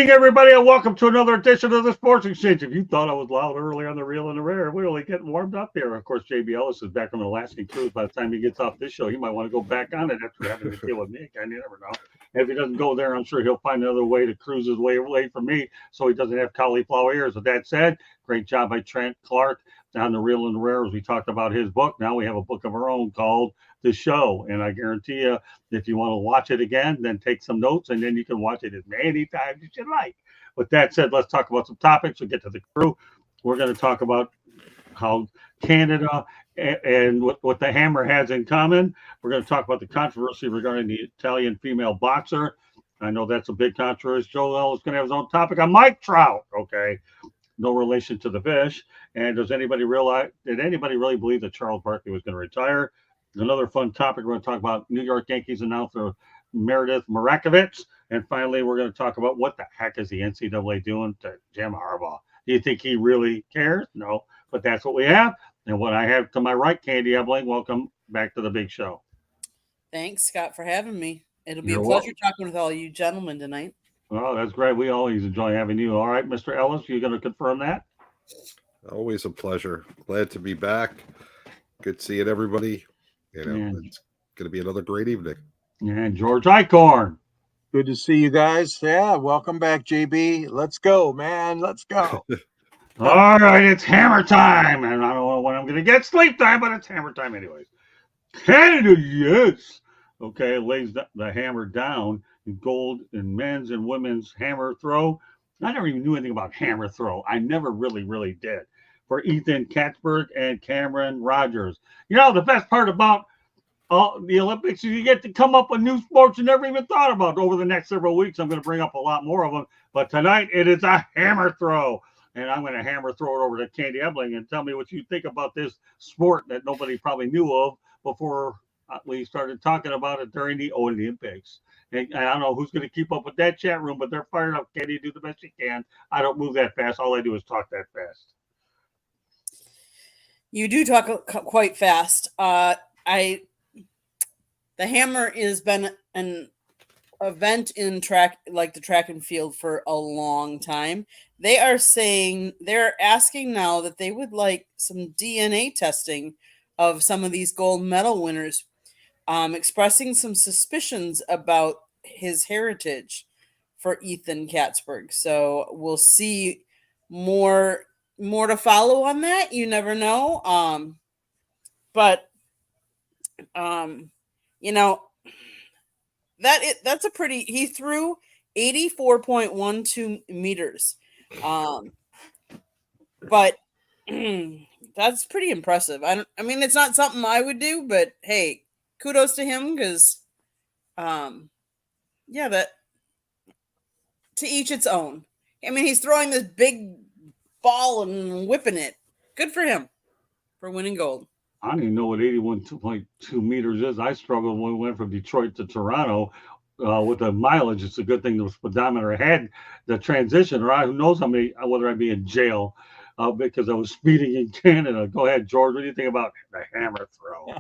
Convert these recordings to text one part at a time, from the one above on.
evening, everybody, and welcome to another edition of the Sports Exchange. If you thought I was loud early on the reel and the rare, we're only getting warmed up here. Of course, JB Ellis is back on the Alaskan cruise. By the time he gets off this show, he might want to go back on it after having to deal with me again. You never know. And if he doesn't go there, I'm sure he'll find another way to cruise his way away from me so he doesn't have cauliflower ears. With that said, great job by Trent Clark on the reel and the rare as we talked about his book. Now we have a book of our own called The Show. And I guarantee you, if you want to watch it again, then take some notes, and then you can watch it as many times as you like. With that said, let's talk about some topics. We'll get to the crew. We're going to talk about how Canada and what the Hammer has in common. We're going to talk about the controversy regarding the Italian female boxer. I know that's a big controversy. Joel is going to have his own topic on Mike Trout. Okay. No relation to the fish. And did anybody really believe that Charles Barkley was going to retire? Another fun topic. We're going to talk about New York Yankees announcer Meredith Marakovich. And finally, we're going to talk about what the heck is the NCAA doing to Jim Harbaugh. Do you think he really cares? No, but that's what we have. And what I have to my right, Candy Ebling, welcome back to the big show. Thanks, Scott, for having me. It'll be a pleasure talking with all you gentlemen tonight. Well, that's great. We always enjoy having you. All right, Mr. Ellis, you going to confirm that? Always a pleasure. Glad to be back. Good seeing everybody. It's going to be another great evening. And George Eichhorn. Good to see you guys. Yeah, welcome back, JB. Let's go, man. Let's go. All right, it's hammer time. And I don't know when I'm going to get sleep time, but it's hammer time anyways. Canada, yes. Okay, lays the hammer down in gold in men's and women's hammer throw. I never even knew anything about hammer throw. I never really did. For Ethan Katzberg and Cameron Rogers. You know, the best part about the Olympics is you get to come up with new sports you never even thought about. Over the next several weeks, I'm going to bring up a lot more of them. But tonight, it is a hammer throw. And I'm going to hammer throw it over to Candy Ebling and tell me what you think about this sport that nobody probably knew of before we started talking about it during the Olympics. And I don't know who's going to keep up with that chat room, but they're fired up. Candy, do the best you can. I don't move that fast. All I do is talk that fast. You do talk quite fast. The hammer has been an event in track, like the track and field, for a long time. They're asking now that they would like some DNA testing of some of these gold medal winners, expressing some suspicions about his heritage for Ethan Katzberg. So we'll see more to follow on that. You never know. That's a pretty. He threw 84.12 meters, but that's pretty impressive. I mean, it's not something I would do, but hey, kudos to him because, that to each its own. I mean, he's throwing this big ball and whipping it. Good for him for winning gold. I don't even know what 81.2 meters is. I struggled when we went from Detroit to Toronto with the mileage. It's a good thing the speedometer had the transition, or who knows whether I'd be in jail because I was speeding in Canada. Go ahead, George. What do you think about the hammer throw?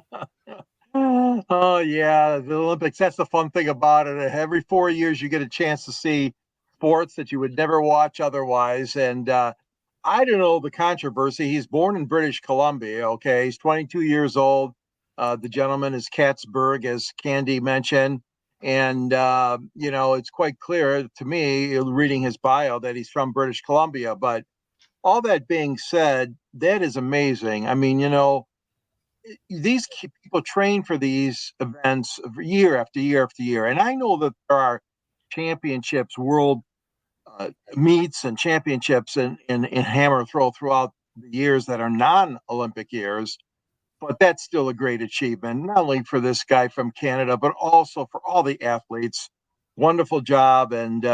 Oh, yeah, the Olympics. That's the fun thing about it. Every 4 years, you get a chance to see sports that you would never watch otherwise. And I don't know the controversy. He's born in British Columbia. Okay, he's 22 years old. The gentleman is Katzberg, as Candy mentioned. And, it's quite clear to me, reading his bio, that he's from British Columbia. But all that being said, that is amazing. I mean, these people train for these events year after year after year. And I know that there are championships, world meets and championships in hammer throw throughout the years that are non-Olympic years. But that's still a great achievement, not only for this guy from Canada, but also for all the athletes. Wonderful job. And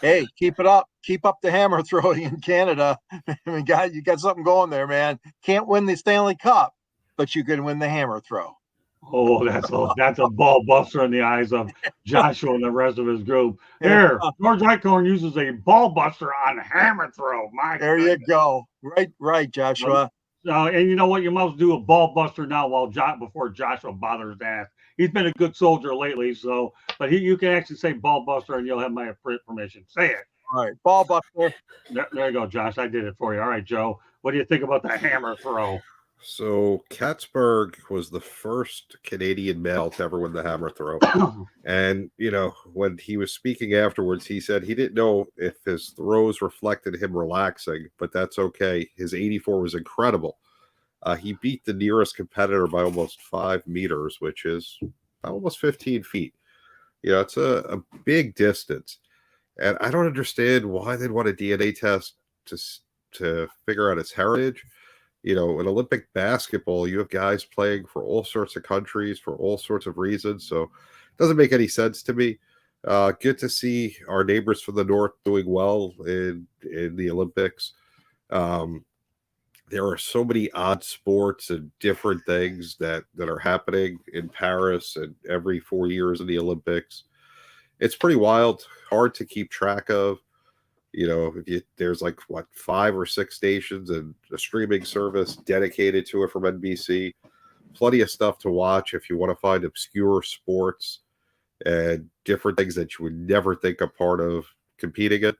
hey, keep it up. Keep up the hammer throwing in Canada. I mean, God, you got something going there, man. Can't win the Stanley Cup, but you can win the hammer throw. Oh, that's a ball buster in the eyes of Joshua and the rest of his group. Here, George Eichhorn uses a ball buster on hammer throw. There you go. Right, Joshua. And you know what? You must do a ball buster now before Joshua bothers to ask. He's been a good soldier lately, but you can actually say ball buster and you'll have my permission. Say it. All right, ball buckler. There you go, Josh. I did it for you. All right, Joe. What do you think about the hammer throw? So Katzberg was the first Canadian male to ever win the hammer throw. And, when he was speaking afterwards, he said he didn't know if his throws reflected him relaxing, but that's okay. His 84 was incredible. He beat the nearest competitor by almost 5 meters, which is almost 15 feet. It's a big distance. And I don't understand why they'd want a DNA test to figure out his heritage. In Olympic basketball, you have guys playing for all sorts of countries for all sorts of reasons. So it doesn't make any sense to me. Good to see our neighbors from the north doing well in the Olympics. There are so many odd sports and different things that are happening in Paris and every 4 years in the Olympics. It's pretty wild, hard to keep track of. There's like 5 or 6 stations and a streaming service dedicated to it from NBC. Plenty of stuff to watch if you want to find obscure sports and different things that you would never think a part of competing in.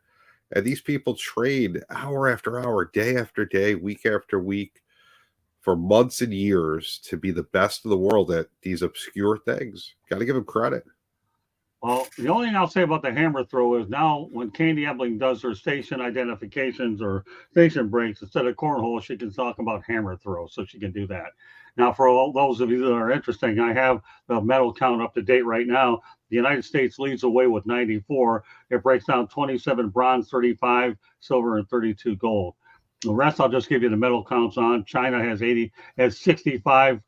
And these people train hour after hour, day after day, week after week for months and years to be the best in the world at these obscure things. Got to give them credit. Well, the only thing I'll say about the hammer throw is now when Candy Ebling does her station identifications or station breaks, instead of cornhole, she can talk about hammer throw, so she can do that. Now, for all those of you that are interested, I have the medal count up to date right now. The United States leads away with 94. It breaks down 27 bronze, 35 silver, and 32 gold. The rest, I'll just give you the medal counts on. China has 65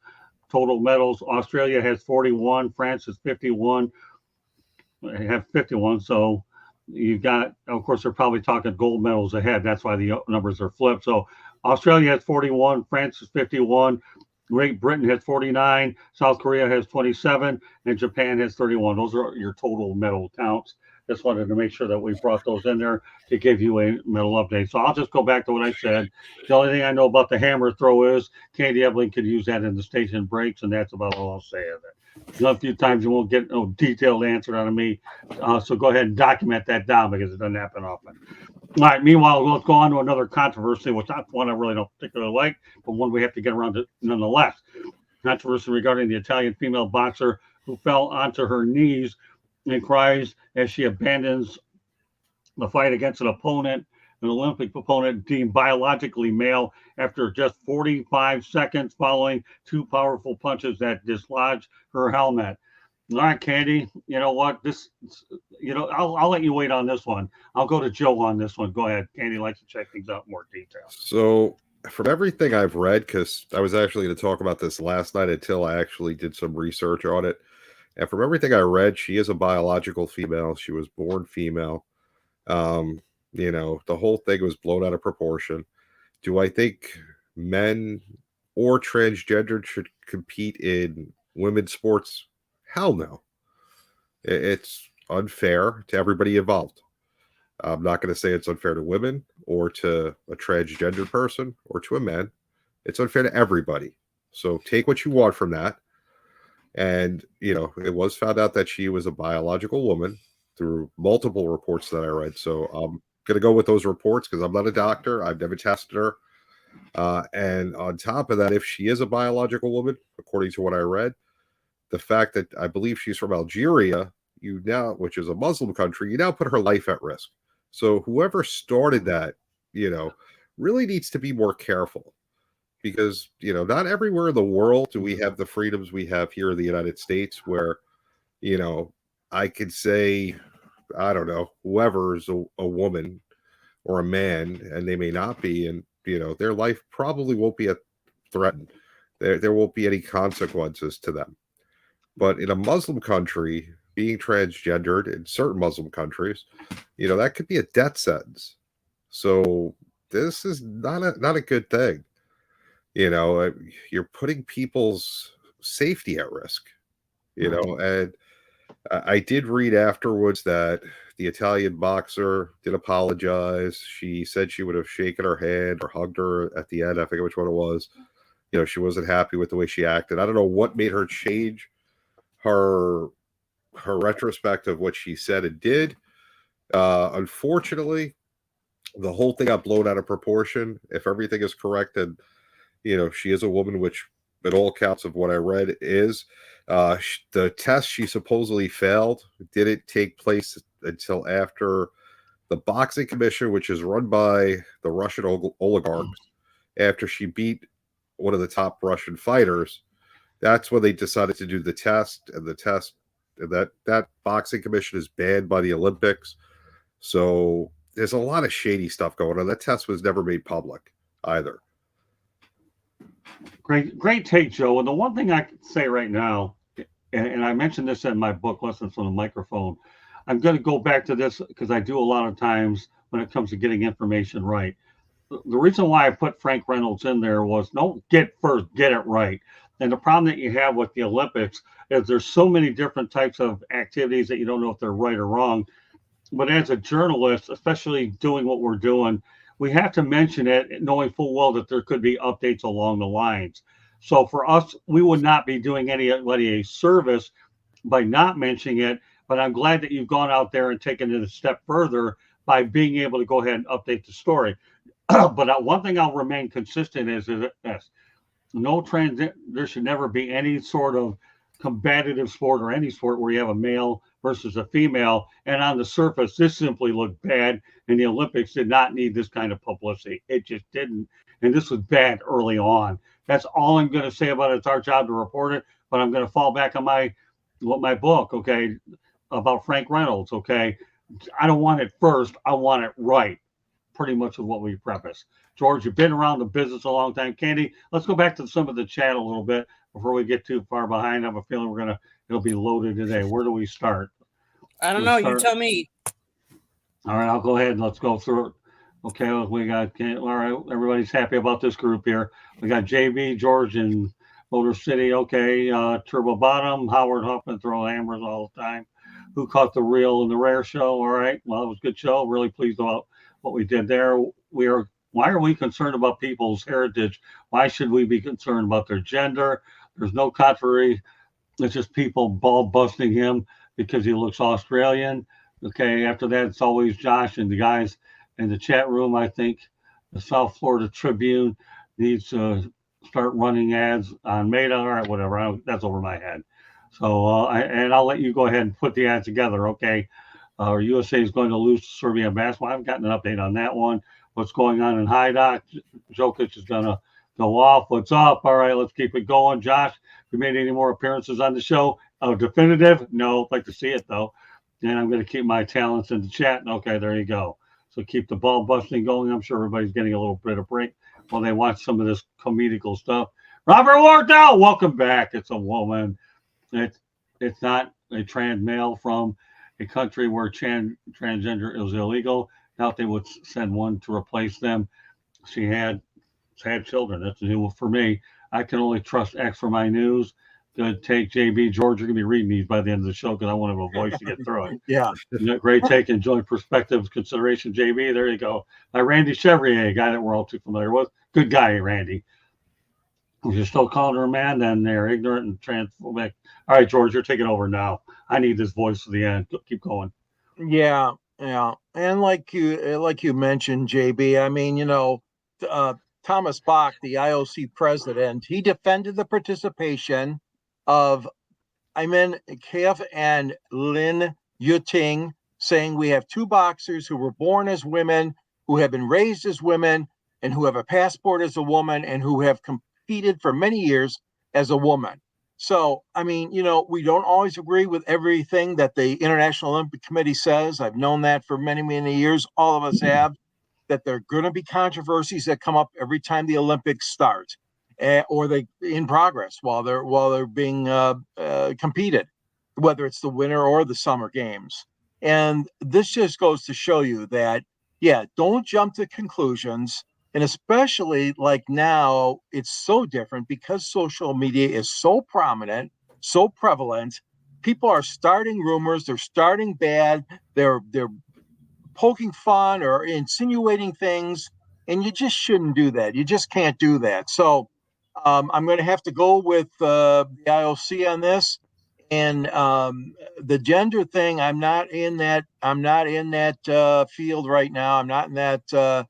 total medals. Australia has 41. France has 51. Have 51. So you've got, of course, they're probably talking gold medals ahead. That's why the numbers are flipped. So Australia has 41, France is 51, Great Britain has 49, South Korea has 27, and Japan has 31. Those are your total medal counts. Just wanted to make sure that we brought those in there to give you a medal update. So I'll just go back to what I said. The only thing I know about the hammer throw is Candy Ebling could use that in the station breaks, and that's about all I'll say of it. A few times you won't get no detailed answer out of me. So go ahead and document that down because it doesn't happen often. All right. Meanwhile, let's go on to another controversy, which that's one I really don't particularly like, but one we have to get around to nonetheless. Controversy regarding the Italian female boxer who fell onto her knees and cries as she abandons the fight against an opponent, an Olympic opponent deemed biologically male, after just 45 seconds following 2 powerful punches that dislodged her helmet. All right, Candy, you know what? I'll let you wait on this one. I'll go to Joe on this one. Go ahead. Candy likes to check things out in more detail. So from everything I've read, because I was actually going to talk about this last night until I actually did some research on it. And from everything I read, she is a biological female. She was born female. The whole thing was blown out of proportion. Do I think men or transgendered should compete in women's sports? Hell no. It's unfair to everybody involved. I'm not going to say it's unfair to women or to a transgender person or to a man. It's unfair to everybody. So take what you want from that. And, it was found out that she was a biological woman through multiple reports that I read. So I'm going to go with those reports because I'm not a doctor. I've never tested her. And on top of that, if she is a biological woman, according to what I read, the fact that I believe she's from Algeria, which is a Muslim country, you now put her life at risk. So whoever started that, really needs to be more careful because, not everywhere in the world do we have the freedoms we have here in the United States where, I could say, I don't know, whoever is a woman or a man, and they may not be, and, their life probably won't be threatened. There won't be any consequences to them. But in a Muslim country, being transgendered in certain Muslim countries, that could be a death sentence. So this is not a good thing. You're putting people's safety at risk, and I did read afterwards that the Italian boxer did apologize. She said she would have shaken her hand or hugged her at the end. I forget which one it was. She wasn't happy with the way she acted. I don't know what made her change her retrospect of what she said and did, Unfortunately, the whole thing got blown out of proportion. If everything is correct, and she is a woman, which, at all counts of what I read, is the test she supposedly failed didn't take place until after the boxing commission, which is run by the Russian oligarchs, after she beat one of the top Russian fighters. That's when they decided to do the test, and that boxing commission is banned by the Olympics. So there's a lot of shady stuff going on. That test was never made public either. Great take, Joe. And the one thing I can say right now, and I mentioned this in my book, Lessons from the Microphone, I'm going to go back to this because I do a lot of times when it comes to getting information right. The reason why I put Frank Reynolds in there was don't get it right. And the problem that you have with the Olympics is there's so many different types of activities that you don't know if they're right or wrong. But as a journalist, especially doing what we're doing, we have to mention it, knowing full well that there could be updates along the lines. So for us, we would not be doing anybody a service by not mentioning it. But I'm glad that you've gone out there and taken it a step further by being able to go ahead and update the story. But one thing I'll remain consistent is this: there should never be any sort of combative sport or any sport where you have a male versus a female. And on the surface, this simply looked bad. And the Olympics did not need this kind of publicity. It just didn't. And this was bad early on. That's all I'm going to say about it. It's our job to report it. But I'm going to fall back on my book, okay, about Frank Reynolds, okay. I don't want it first. I want it right. Pretty much of what we preface. George, you've been around the business a long time. Candy, let's go back to some of the chat a little bit before we get too far behind. I have a feeling it'll be loaded today. Where do we start? I don't know. You tell me. All right, I'll go ahead and let's go through it. Okay, we got, all right, everybody's happy about this group here. We got JB, George, and Motor City. Okay, Turbo Bottom, Howard Huffman throwing hammers all the time. Who caught the real and the rare show? All right, well, it was a good show. Really pleased about what we did there. Why are we concerned about people's heritage? Why should we be concerned about their gender? There's no contrary. It's just people ball busting him because he looks Australian. Okay, after that, it's always Josh and the guys in the chat room. I think the South Florida Tribune needs to start running ads on Meta. All right, whatever. That's over my head. So, I'll let you go ahead and put the ad together, okay? USA is going to lose to Serbia basketball. I haven't gotten an update on that one. What's going on in Hajduk? Jokic is going to go off. What's up? All right, let's keep it going. Josh, have you made any more appearances on the show? Definitive? No. I'd like to see it, though. And I'm going to keep my talents in the chat. Okay, there you go. So keep the ball busting going. I'm sure everybody's getting a little bit of break while they watch some of this comedical stuff. Robert Wardell, welcome back. It's a woman. It's not a trans male from a country where transgender is illegal. Doubt they would send one to replace them. She had children. That's new for me. I can only trust X for my news. Good take, JB. George, you're going to be reading these by the end of the show because I want to have a voice to get through it. Yeah. Great take and joint perspectives consideration, JB. There you go. By Randy Chevrier, a guy that we're all too familiar with. Good guy, Randy. If you're still calling her a man, then they're ignorant and transphobic. All right, George, you're taking over now. I need this voice to the end. Keep going. Yeah. And like you mentioned, JB, I mean, Thomas Bach, the IOC president, he defended the participation of Ayman Kiev and Lin Yuting, saying we have two boxers who were born as women, who have been raised as women, and who have a passport as a woman, and who have competed for many years as a woman. So, I mean, we don't always agree with everything that the International Olympic Committee says. I've known that for many, many years. All of us have. That there are going to be controversies that come up every time the Olympics start, or they in progress while they're being competed, whether it's the winter or the summer games. And this just goes to show you that, don't jump to conclusions. And especially like now, it's so different because social media is so prominent, so prevalent. People are starting rumors. They're starting bad. They're poking fun or insinuating things, and you just shouldn't do that. You just can't do that. So I'm going to have to go with the IOC on this. And the gender thing, I'm not in that. I'm not in that field right now. I'm not in that.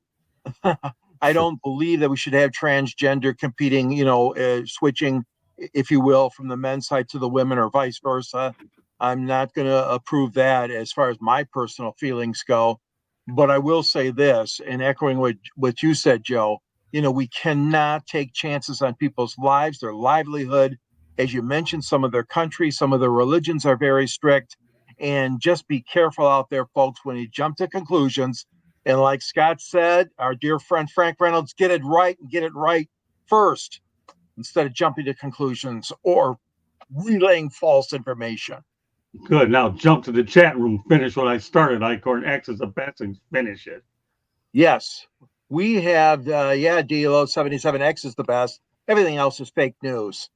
I don't believe that we should have transgender competing. Switching, if you will, from the men's side to the women, or vice versa. I'm not going to approve that as far as my personal feelings go. But I will say this, and echoing what you said, Joe, we cannot take chances on people's lives, their livelihood. As you mentioned, some of their countries, some of their religions are very strict. And just be careful out there, folks, when you jump to conclusions. And like Scott said, our dear friend Frank Reynolds, get it right and get it right first, instead of jumping to conclusions or relaying false information. Good. Now jump to the chat room. Finish what I started. Icorn X is the best, and finish it. Yes, we have, DLO 77X is the best. Everything else is fake news.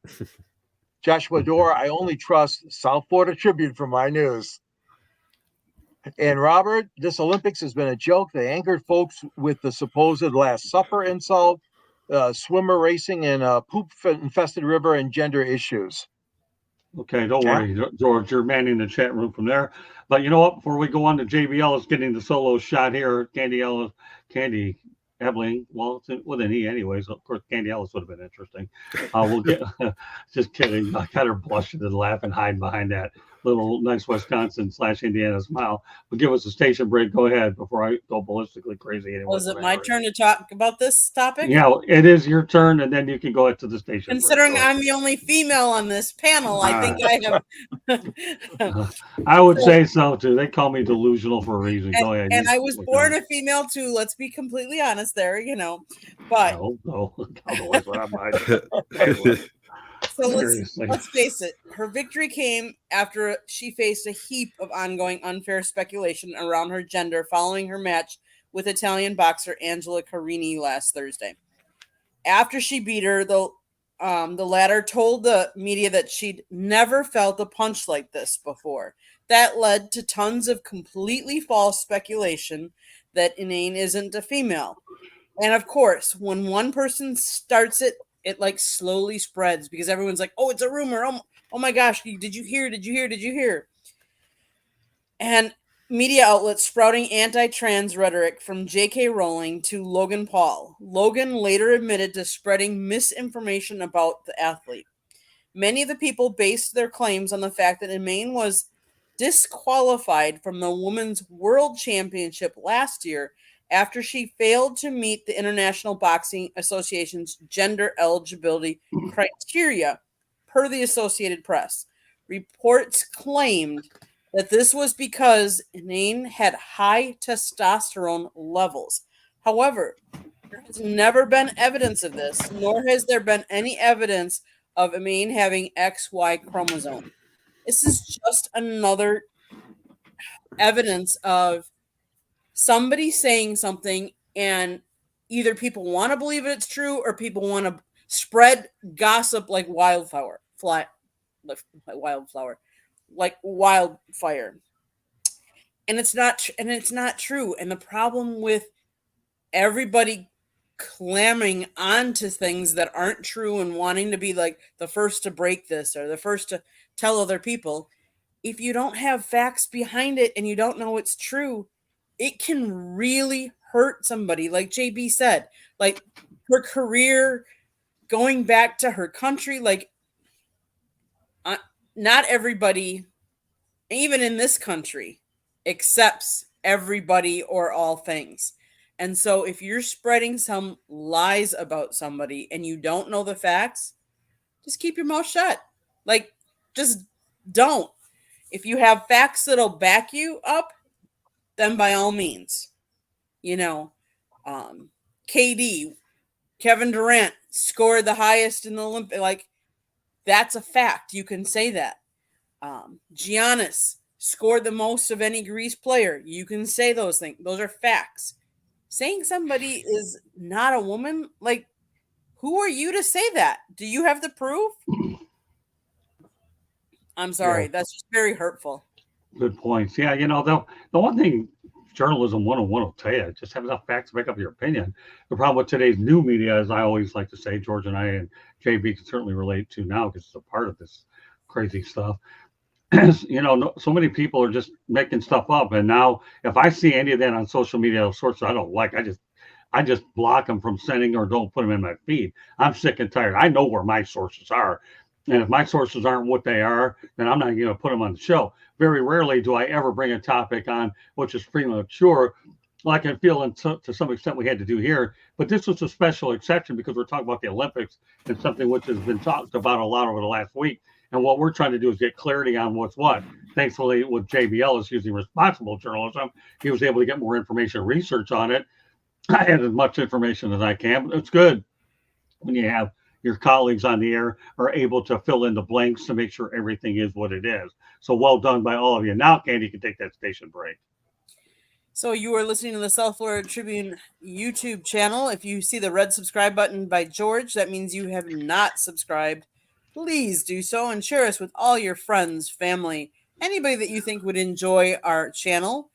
Joshua Dorr, I only trust South Florida Tribune for my news. And Robert, this Olympics has been a joke. They angered folks with the supposed Last Supper insult, swimmer racing in a poop-infested river, and gender issues. Okay, don't worry, George. You're manning the chat room from there. But you know what? Before we go on to JB Ellis getting the solo shot here, Candy Ebling. Well, it's with an E, anyways. Of course, Candy Ellis would have been interesting. We'll get. Just kidding. I got her blushing and laughing, hiding behind that little nice Wisconsin / Indiana smile. But give us a station break. Go ahead before I go ballistically crazy. Anyway, Was it my turn to talk about this topic? Yeah, it is your turn, and then you can go ahead to the station. Considering I'm the only female on this panel, I think I have. I would say so too. They call me delusional for a reason. Go ahead. And I was born a female too. Let's be completely honest there, But no, so let's face it. Her victory came after she faced a heap of ongoing unfair speculation around her gender following her match with Italian boxer Angela Carini last Thursday. After she beat her, the latter told the media that she'd never felt a punch like this before. That led to tons of completely false speculation that Inane isn't a female. And of course, when one person starts it, it like slowly spreads because everyone's like, oh, it's a rumor. Oh my gosh, did you hear? And media outlets sprouting anti-trans rhetoric from J.K. Rowling to Logan Paul. Logan later admitted to spreading misinformation about the athlete. Many of the people based their claims on the fact that Inane was disqualified from the Women's World Championship last year after she failed to meet the International Boxing Association's gender eligibility criteria, per the Associated Press. Reports claimed that this was because Inane had high testosterone levels. However, there has never been evidence of this, nor has there been any evidence of Inane having XY chromosome. This is just another evidence of somebody saying something, and either people want to believe it's true or people want to spread gossip like wildfire. And it's not true. And the problem with everybody clamming onto things that aren't true and wanting to be like the first to break this or the first to tell other people, if you don't have facts behind it and you don't know it's true, it can really hurt somebody. Like JB said, like her career, going back to her country, like not everybody, even in this country, accepts everybody or all things. And so if you're spreading some lies about somebody and you don't know the facts, just keep your mouth shut. Like, just don't. If you have facts that'll back you up, then by all means, KD, Kevin Durant scored the highest in the Olympic. Like, that's a fact. You can say that. Giannis scored the most of any Greece player. You can say those things. Those are facts. Saying somebody is not a woman, like, who are you to say that? Do you have the proof? I'm sorry. Yeah. That's just very hurtful. Good points. Yeah, the one thing journalism 101 will tell you, just have enough facts to make up your opinion. The problem with today's new media, as I always like to say, George and I and JB can certainly relate to now because it's a part of this crazy stuff. so many people are just making stuff up. And now, if I see any of that on social media, sources I don't like, I just block them from sending or don't put them in my feed. I'm sick and tired. I know where my sources are. And if my sources aren't what they are, then I'm not going to put them on the show. Very rarely do I ever bring a topic on which is premature. Like I feel to some extent we had to do here, but this was a special exception because we're talking about the Olympics and something which has been talked about a lot over the last week. And what we're trying to do is get clarity on what's what. Thankfully, with JB Ellis using responsible journalism, he was able to get more information, research on it. I had as much information as I can, but it's good when you have your colleagues on the air are able to fill in the blanks to make sure everything is what it is. So well done by all of you. Now, Candy, you can take that station break. So you are listening to the South Florida Tribune YouTube channel. If you see the red subscribe button by George, that means you have not subscribed. Please do so and share us with all your friends, family, anybody that you think would enjoy our channel.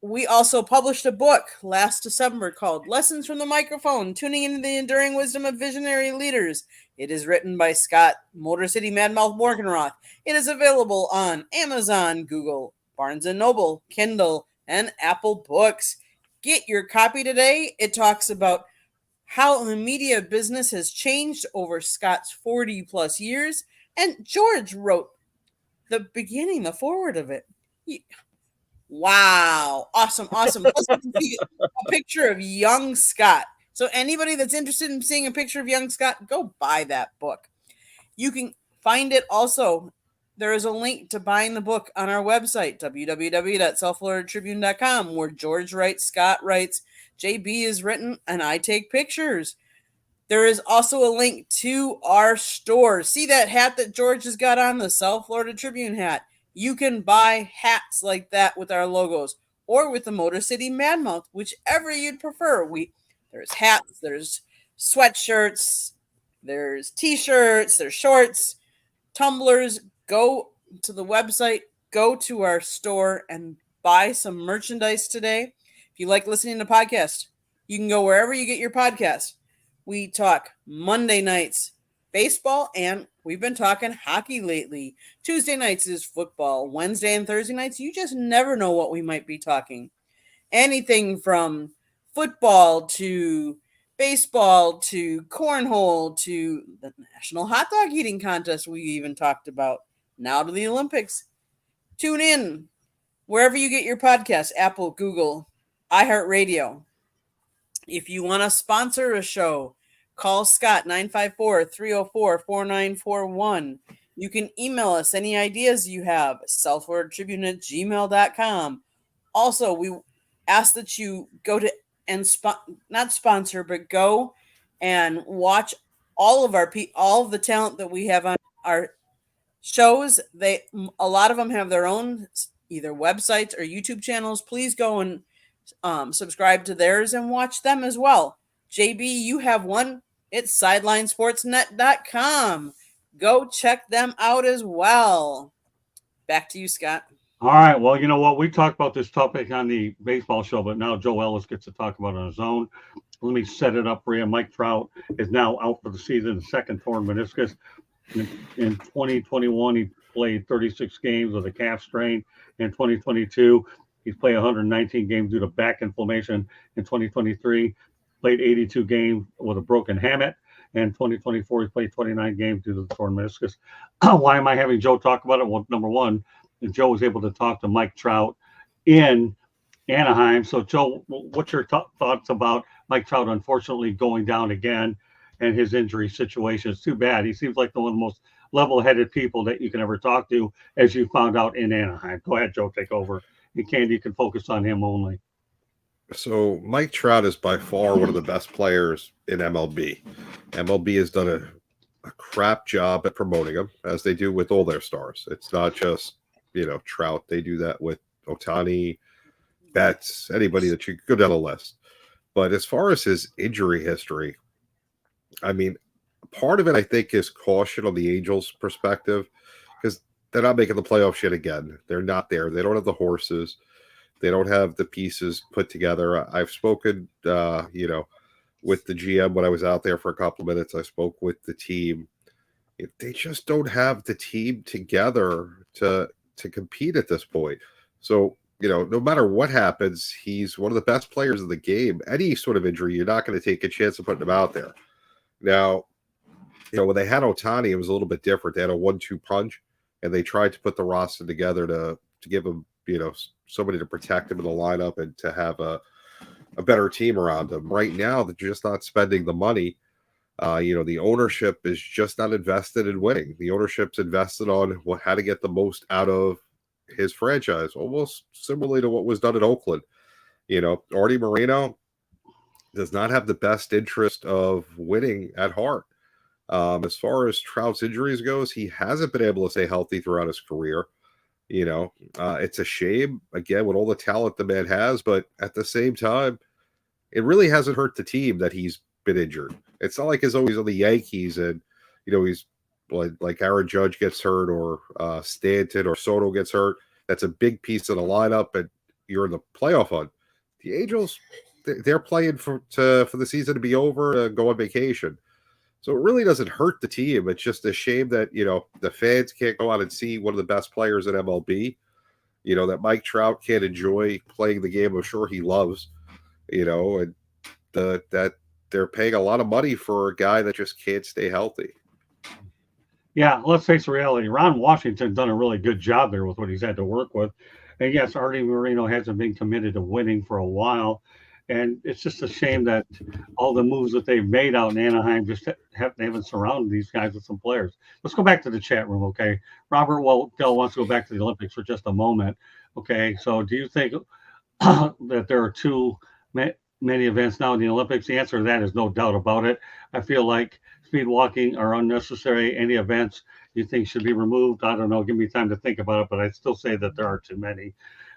We also published a book last December called Lessons from the Microphone, Tuning into the Enduring Wisdom of Visionary Leaders. It is written by Scott Motor City Madmouth Morgenroth. It is available on Amazon, Google, Barnes & Noble, Kindle, and Apple Books. Get your copy today. It talks about how the media business has changed over Scott's 40 plus years. And George wrote the beginning, the forward of it. Wow. Awesome. Awesome. Plus, you can see a picture of young Scott. So anybody that's interested in seeing a picture of young Scott, go buy that book. You can find it also. There is a link to buying the book on our website, www.southfloridatribune.com, where George writes, Scott writes, JB is written, and I take pictures. There is also a link to our store. See that hat that George has got on, the South Florida Tribune hat? You can buy hats like that with our logos or with the Motor City Madmouth, whichever you'd prefer. There's hats, there's sweatshirts, there's t-shirts, there's shorts, tumblers. Go to the website, go to our store and buy some merchandise today. If you like listening to podcasts, you can go wherever you get your podcast. We talk Monday nights baseball, and we've been talking hockey lately. Tuesday nights is football. Wednesday and Thursday nights, you just never know what we might be talking. Anything from football to baseball to cornhole to the National Hot Dog Eating Contest we even talked about. Now to the Olympics. Tune in wherever you get your podcasts, Apple, Google, iHeartRadio. If you want to sponsor a show, call Scott 954-304-4941. You can email us any ideas you have, southfloridatribune@gmail.com. Also, we ask that you go to not sponsor, but go and watch all of the talent that we have on our shows. A lot of them have their own either websites or YouTube channels. Please go and subscribe to theirs and watch them as well. JB, you have one. It's sidelinesportsnet.com. Go check them out as well. Back to you, Scott. All right. Well, you know what? We talked about this topic on the baseball show, but now Joe Ellis gets to talk about it on his own. Let me set it up for you. Mike Trout is now out for the season, the second torn meniscus. In 2021, he played 36 games with a calf strain. In 2022, he's played 119 games due to back inflammation. In 2023, played 82 games with a broken hamate. And 2024, he's played 29 games due to the torn meniscus. Why am I having Joe talk about it? Well, number one, Joe was able to talk to Mike Trout in Anaheim. So, Joe, what's your thoughts about Mike Trout unfortunately going down again and his injury situation? It's too bad. He seems like one of the most level-headed people that you can ever talk to, as you found out in Anaheim. Go ahead, Joe, take over. And Candy, you can focus on him only. So Mike Trout is by far one of the best players in MLB. MLB has done a crap job at promoting him, as they do with all their stars. It's not just, Trout. They do that with Ohtani, Betts, anybody that you go down the list. But as far as his injury history, I mean, part of it, I think, is caution on the Angels' perspective, because they're not making the playoffs yet again. They're not there. They don't have the horses. They don't have the pieces put together. I've spoken, with the GM when I was out there for a couple of minutes. I spoke with the team, They just don't have the team together to compete at this point. So, no matter what happens, he's one of the best players in the game. Any sort of injury, you're not going to take a chance of putting him out there. Now, when they had Otani, it was a little bit different. They had a 1-2 punch, and they tried to put the roster together to give him, somebody to protect him in the lineup and to have a better team around him. Right now, they're just not spending the money. The ownership is just not invested in winning. The ownership's invested on how to get the most out of his franchise, almost similarly to what was done in Oakland. Artie Moreno does not have the best interest of winning at heart. As far as Trout's injuries goes, he hasn't been able to stay healthy throughout his career. It's a shame, again, with all the talent the man has, but at the same time, it really hasn't hurt the team that he's been injured. It's not like he's always on the Yankees and, he's like Aaron Judge gets hurt or Stanton or Soto gets hurt. That's a big piece of the lineup, and you're in the playoff hunt. The Angels, they're playing for the season to be over, to go on vacation. So it really doesn't hurt the team. It's just a shame that, the fans can't go out and see one of the best players in MLB. That Mike Trout can't enjoy playing the game I'm sure he loves, and that they're paying a lot of money for a guy that just can't stay healthy. Yeah, let's face the reality. Ron Washington's done a really good job there with what he's had to work with. And yes, Artie Moreno hasn't been committed to winning for a while. And it's just a shame that all the moves that they've made out in Anaheim just haven't surrounded these guys with some players. Let's go back to the chat room, okay? Robert Dell wants to go back to the Olympics for just a moment. Okay, so do you think that there are too many events now in the Olympics? The answer to that is no doubt about it. I feel like speed walking are unnecessary. Any events you think should be removed? I don't know. Give me time to think about it, but I still say that there are too many.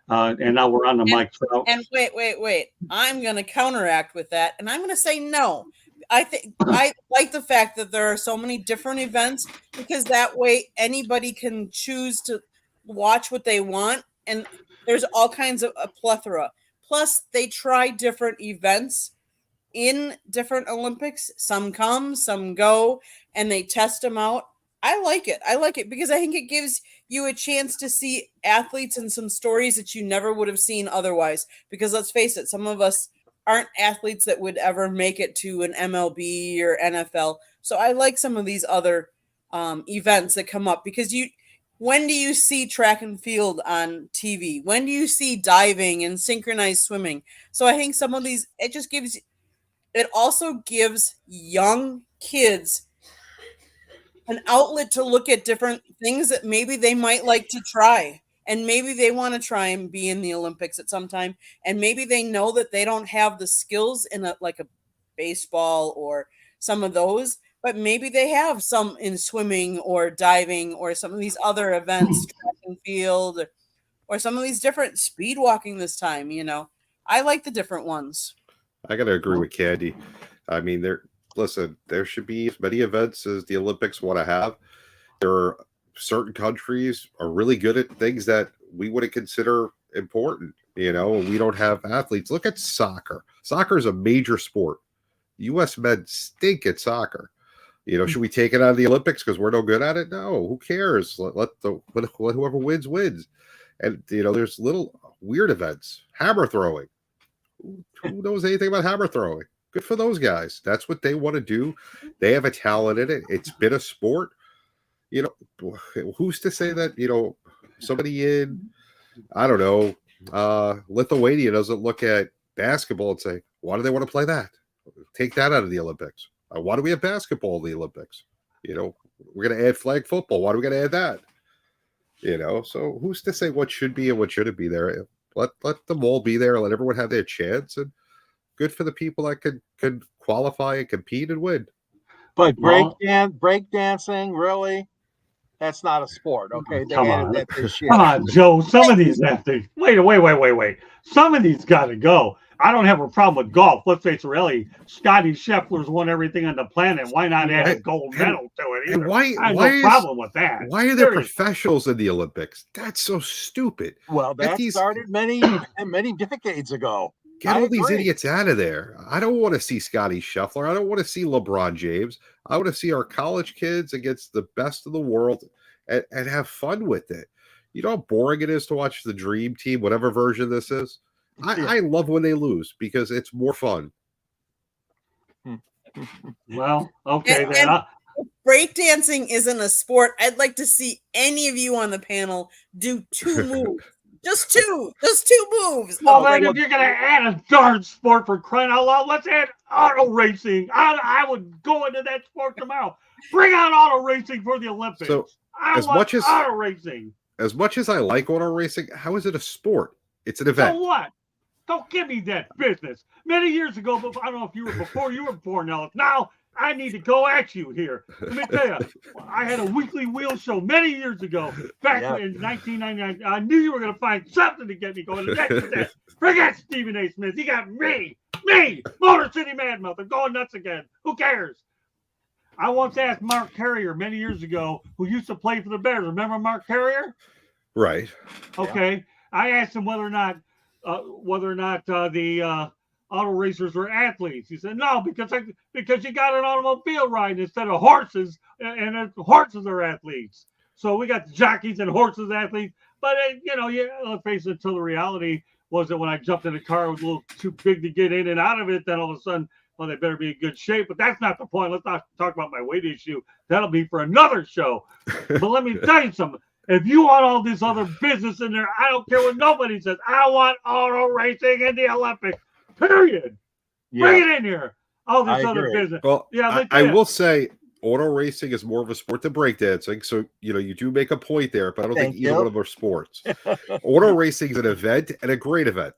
And now we're on the Mike Trout. And wait. I'm going to counteract with that, and I'm going to say no. I like the fact that there are so many different events, because that way anybody can choose to watch what they want, and there's all kinds of a plethora. Plus, they try different events in different Olympics. Some come, some go, and they test them out. I like it because I think it gives you a chance to see athletes and some stories that you never would have seen otherwise. Because let's face it, some of us aren't athletes that would ever make it to an MLB or NFL. So I like some of these other events that come up, because when do you see track and field on TV? When do you see diving and synchronized swimming? So I think some of these, it also gives young kids an outlet to look at different things that maybe they might like to try. And maybe they want to try and be in the Olympics at some time. And maybe they know that they don't have the skills in a baseball or some of those, but maybe they have some in swimming or diving or some of these other events, track and field, or some of these different speed walking this time. I like the different ones. I got to agree with Candy. I mean, there should be as many events as the Olympics want to have. There are certain countries are really good at things that we wouldn't consider important, and we don't have athletes. Look at soccer. Soccer is a major sport. U.S. men stink at soccer. Should we take it out of the Olympics because we're no good at it? No, who cares? Let whoever wins. And, there's little weird events. Hammer throwing. Who knows anything about hammer throwing? Good for those guys. That's what they want to do. They have a talent in it. It's been a sport. Who's to say that, somebody in, I don't know, Lithuania doesn't look at basketball and say, why do they want to play that? Take that out of the Olympics. Why do we have basketball in the Olympics? We're going to add flag football. Why do we got to add that? So who's to say what should be and what shouldn't be there? Let them all be there. Let everyone have their chance, and good for the people that could qualify and compete and win. But break dancing, really? That's not a sport, okay? Come on, Joe. Some of these have to wait. Some of these got to go. I don't have a problem with golf. Let's face it, really. Scotty Scheffler's won everything on the planet. Why not add a gold medal to it either? I have no problem with that. Why are there professionals in the Olympics? That's so stupid. Well, that started many decades ago. Get I all these agree. idiots out of there. I don't want to see Scotty Scheffler. I don't want to see LeBron James. I want to see our college kids against the best of the world and have fun with it. You know how boring it is to watch the Dream Team, whatever version this is? Yeah. I love when they lose because it's more fun. Well, okay And- then. and- Breakdancing isn't a sport. I'd like to see any of you on the panel do 2 moves. Just 2 moves. Well, Oh, then, if you're going to add a darn sport for crying out loud, let's add auto racing. I would go into that sport tomorrow. Bring on auto racing for the Olympics. So, I as want much as- auto racing. As much as I like auto racing, how is it a sport? It's an So event. what? Don't give me that business. Many years ago, but I don't know if you were before you were born, Ellis. Now I need to go at you here. Let me tell you, I had a weekly wheel show many years ago, back in 1999. I knew you were going to find something to get me going. And that's that. Forget Stephen A. Smith. He got me, Motor City Mad Mouth. I'm going nuts again. Who cares? I once asked Mark Carrier many years ago, who used to play for the Bears. Remember Mark Carrier? Right. Okay. I asked him whether or not the auto racers were athletes. He said no, because you got an automobile ride instead of horses, and horses are athletes. So we got jockeys and horses athletes. But let's face it. Until the reality was that when I jumped in the car, it was a little too big to get in and out of it. Then all of a sudden, well, they better be in good shape. But that's not the point. Let's not talk about my weight issue. That'll be for another show. But let me tell you something. If you want all this other business in there, I don't care what nobody says. I want auto racing in the Olympics. Period. Bring it in here. All this I other agree. business. Well, Yeah, I will say auto racing is more of a sport than breakdancing. So, you do make a point there, but I don't think Thank either you. one of them are sports. Auto racing is an event and a great event.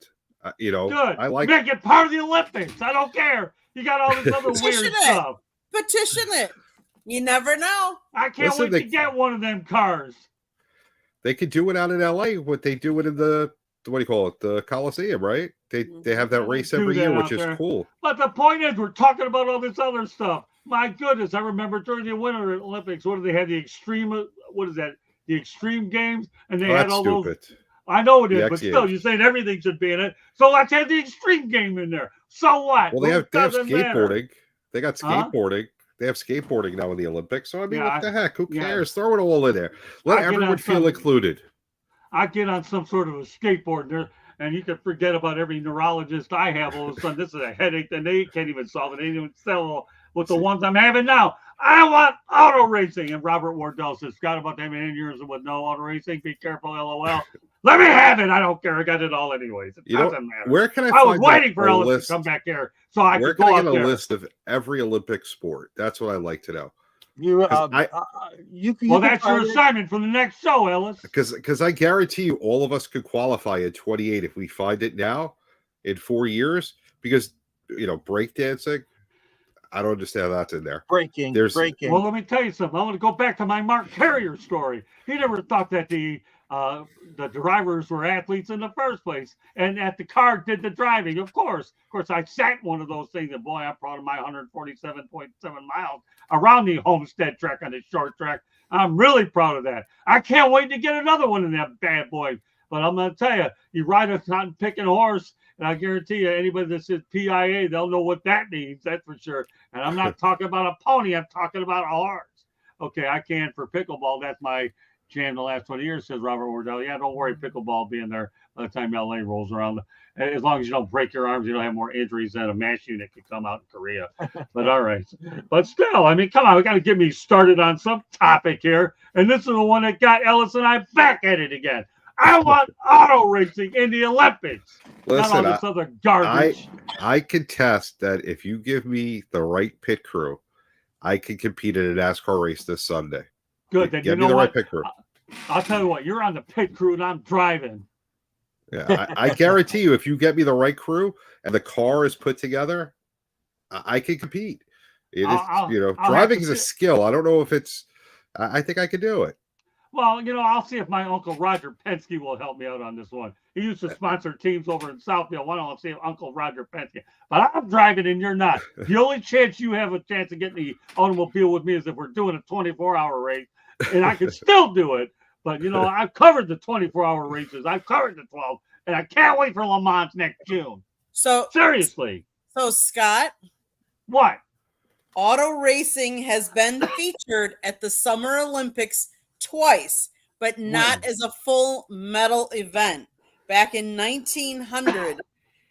Good. I like Make it part of the Olympics. I don't care. You got all this other Petition weird it. stuff. petition it. You never know. I can't Listen, wait to get one of them cars. They could do it out in LA. What they do it in the what do you call it? The Coliseum, right? They have that race Do every that year, out which is there. cool. But the point is, we're talking about all this other stuff. My goodness, I remember during the Winter Olympics, what did they have? The extreme, what is that? The extreme games, and they Oh, had that's all stupid. those. I know it The is, X but still, Games. you're saying everything should be in it. So let's have the extreme game in there. So what? Well, they have Doesn't matter. skateboarding. They got Huh? skateboarding. They have skateboarding now in the Olympics. So I mean, Yeah, what the heck? Who yeah. cares? Throw it all in there. Let I get everyone on feel some- included. I get on some sort of a skateboard there, and you can forget about every neurologist I have. All of a sudden, this is a headache, and they can't even solve it. They don't even sell with the ones I'm having now. I want auto racing. And Robert Wardell says, Scott, about that many years with no auto racing. Be careful, LOL. Let me have it. I don't care. I got it all anyways. It You know, doesn't matter. Where can I I was find waiting for a Ellis list? to come back here so I Where could can go I up get a there. list of every Olympic sport? That's what I like to know. You, I- you Well, can that's your find it. assignment for the next show, Ellis. Because I guarantee you, all of us could qualify at 28 if we find it now in 4 years. Because breakdancing, I don't understand how that's in there. breaking. Well, let me tell you something. I want to go back to my Mark Carrier story. He never thought that the drivers were athletes in the first place, and that the car did the driving. Of course, I sat in one of those things, and boy, I'm proud of my 147.7 miles around the Homestead track on the short track. I'm really proud of that. I can't wait to get another one in that bad boy. But I'm going to tell you, you ride a cotton picking horse, and I guarantee you, anybody that says PIA, they'll know what that means. That's for sure. And I'm not talking about a pony. I'm talking about a horse. Okay, I can for pickleball. That's my jam the last 20 years, says Robert Wardell. Yeah, don't worry, pickleball being there by the time LA rolls around. As long as you don't break your arms, you don't have more injuries than a mass unit could come out in Korea. But all right. But still, I mean, come on, we got to get me started on some topic here. And this is the one that got Ellis and I back at it again. I want auto racing in the Olympics. Not all Listen, this other garbage. I contest that if you give me the right pit crew, I can compete in a NASCAR race this Sunday. Good. Then you Give me know the what? right pit crew. I'll tell you what. You're on the pit crew and I'm driving. Yeah, I guarantee you, if you get me the right crew and the car is put together, I can compete. It is, I'll have driving to is a see- skill. I don't know if it's. I think I could do it. Well, I'll see if my Uncle Roger Penske will help me out on this one. He used to sponsor teams over in Southfield. Why don't I see if Uncle Roger Penske? But I'm driving and you're not. The only chance you have a chance of getting the automobile with me is if we're doing a 24-hour race, and I can still do it. But, I've covered the 24-hour races. I've covered the 12, and I can't wait for Le Mans next June. So Seriously. so Scott, What? auto racing has been featured at the Summer Olympics twice, but not When? as a full medal event. Back in 1900,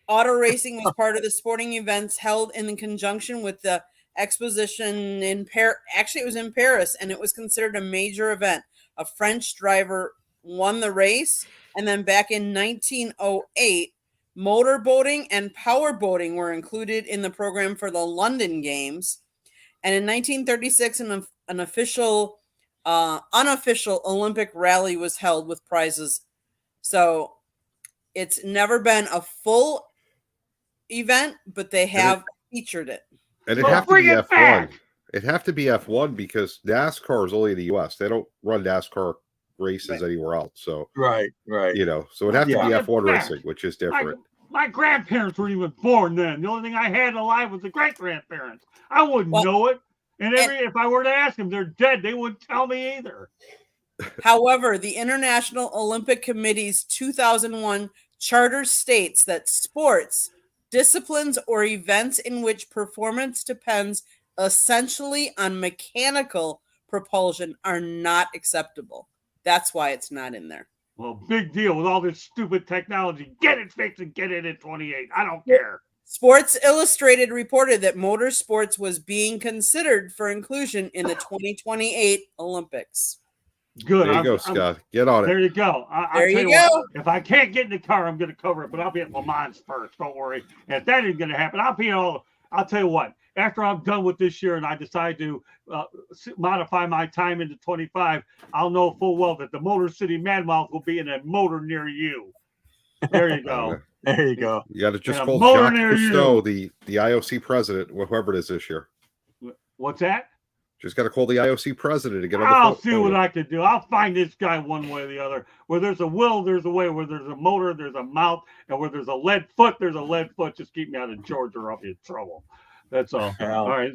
auto racing was part of the sporting events held in conjunction with the exposition in Paris. Actually, it was in Paris, and it was considered a major event. A French driver won the race, and then back in 1908, motorboating and powerboating were included in the program for the London Games. And in 1936, an official, unofficial Olympic rally was held with prizes. So it's never been a full event, but they have featured it. And it'd Well, have to bring be it F1. back. It'd have to be F1 because NASCAR is only in the US. They don't run NASCAR races anywhere else. So, Right. so it'd have to Yeah. be Bring it F1 back. racing, which is different. My grandparents weren't even born then. The only thing I had alive was the great grandparents. I wouldn't know it. And if I were to ask them, they're dead. They wouldn't tell me either. However, the International Olympic Committee's 2001 charter states that sports, disciplines, or events in which performance depends essentially on mechanical propulsion are not acceptable. That's why it's not in there. Well, big deal with all this stupid technology. Get it fixed and get it at 28. I don't care. Sports Illustrated reported that motorsports was being considered for inclusion in the 2028 Olympics. Good. There you go, Scott. Get on There it. you go. I'll There tell you what, go. if I can't get in the car, I'm going to cover it, but I'll be at Le Mans first. Don't worry. And if that isn't going to happen, I'll tell you what. After I'm done with this year and I decide to modify my time into 25, I'll know full well that the Motor City Mad Mouth will be in a motor near you. There you go. There you go. You got to just And a call motor Jacques near Cousteau, the IOC president, whoever it is this year. What's that? Just got to call the IOC president to get on the I'll phone. see what I can do. I'll find this guy one way or the other. Where there's a will, there's a way. Where there's a motor, there's a mouth. And where there's a lead foot, there's a lead foot. Just keep me out of Georgia or I'll be in trouble. That's all. Yeah. All right.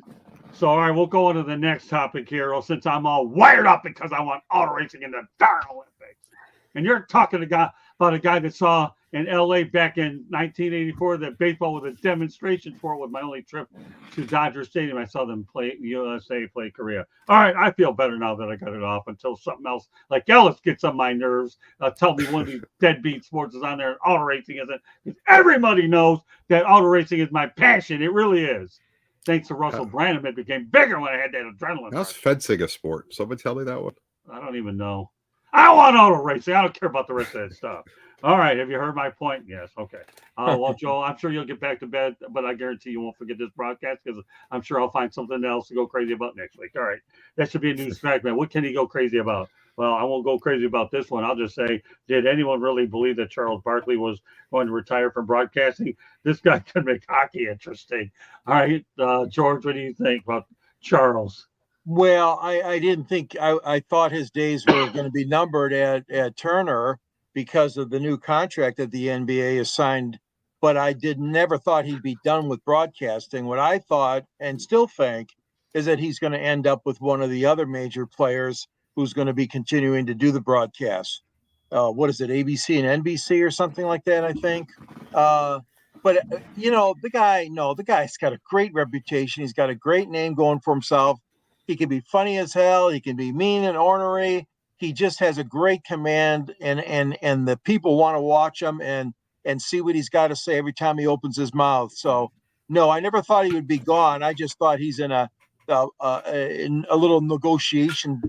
So, all right, we'll go on to the next topic here. Since I'm all wired up because I want auto racing in the darn Olympics. And you're talking about a guy that saw in L.A. back in 1984 that baseball was a demonstration sport. With my only trip to Dodger Stadium, I saw them play USA play Korea. All right, I feel better now that I got it off until something else like Ellis gets on my nerves. Tell me one of these deadbeat sports is on there and auto racing isn't. Because everybody knows that auto racing is my passion. It really is. Thanks to Russell Brandon, it became bigger when I had that adrenaline. How's fencing a sport? Someone tell me that one. I don't even know. I don't want auto racing. I don't care about the rest of that stuff. All right. Have you heard my point? Yes. Okay. Well, Joel, I'm sure you'll get back to bed, but I guarantee you won't forget this broadcast because I'm sure I'll find something else to go crazy about next week. All right. That should be a news fact, man. What can he go crazy about? Well, I won't go crazy about this one. I'll just say, did anyone really believe that Charles Barkley was going to retire from broadcasting? This guy could make hockey interesting. All right. George, what do you think about Charles? Well, I didn't think I thought his days were going to be numbered at Turner because of the new contract that the NBA has signed, but I never thought he'd be done with broadcasting. What I thought and still think is that he's going to end up with one of the other major players who's going to be continuing to do the broadcast. What is it, ABC and NBC or something like that, I think. But the guy's got a great reputation. He's got a great name going for himself. He can be funny as hell. He can be mean and ornery. He just has a great command, and the people want to watch him and see what he's got to say every time he opens his mouth. So, no, I never thought he would be gone. I just thought he's in a little negotiation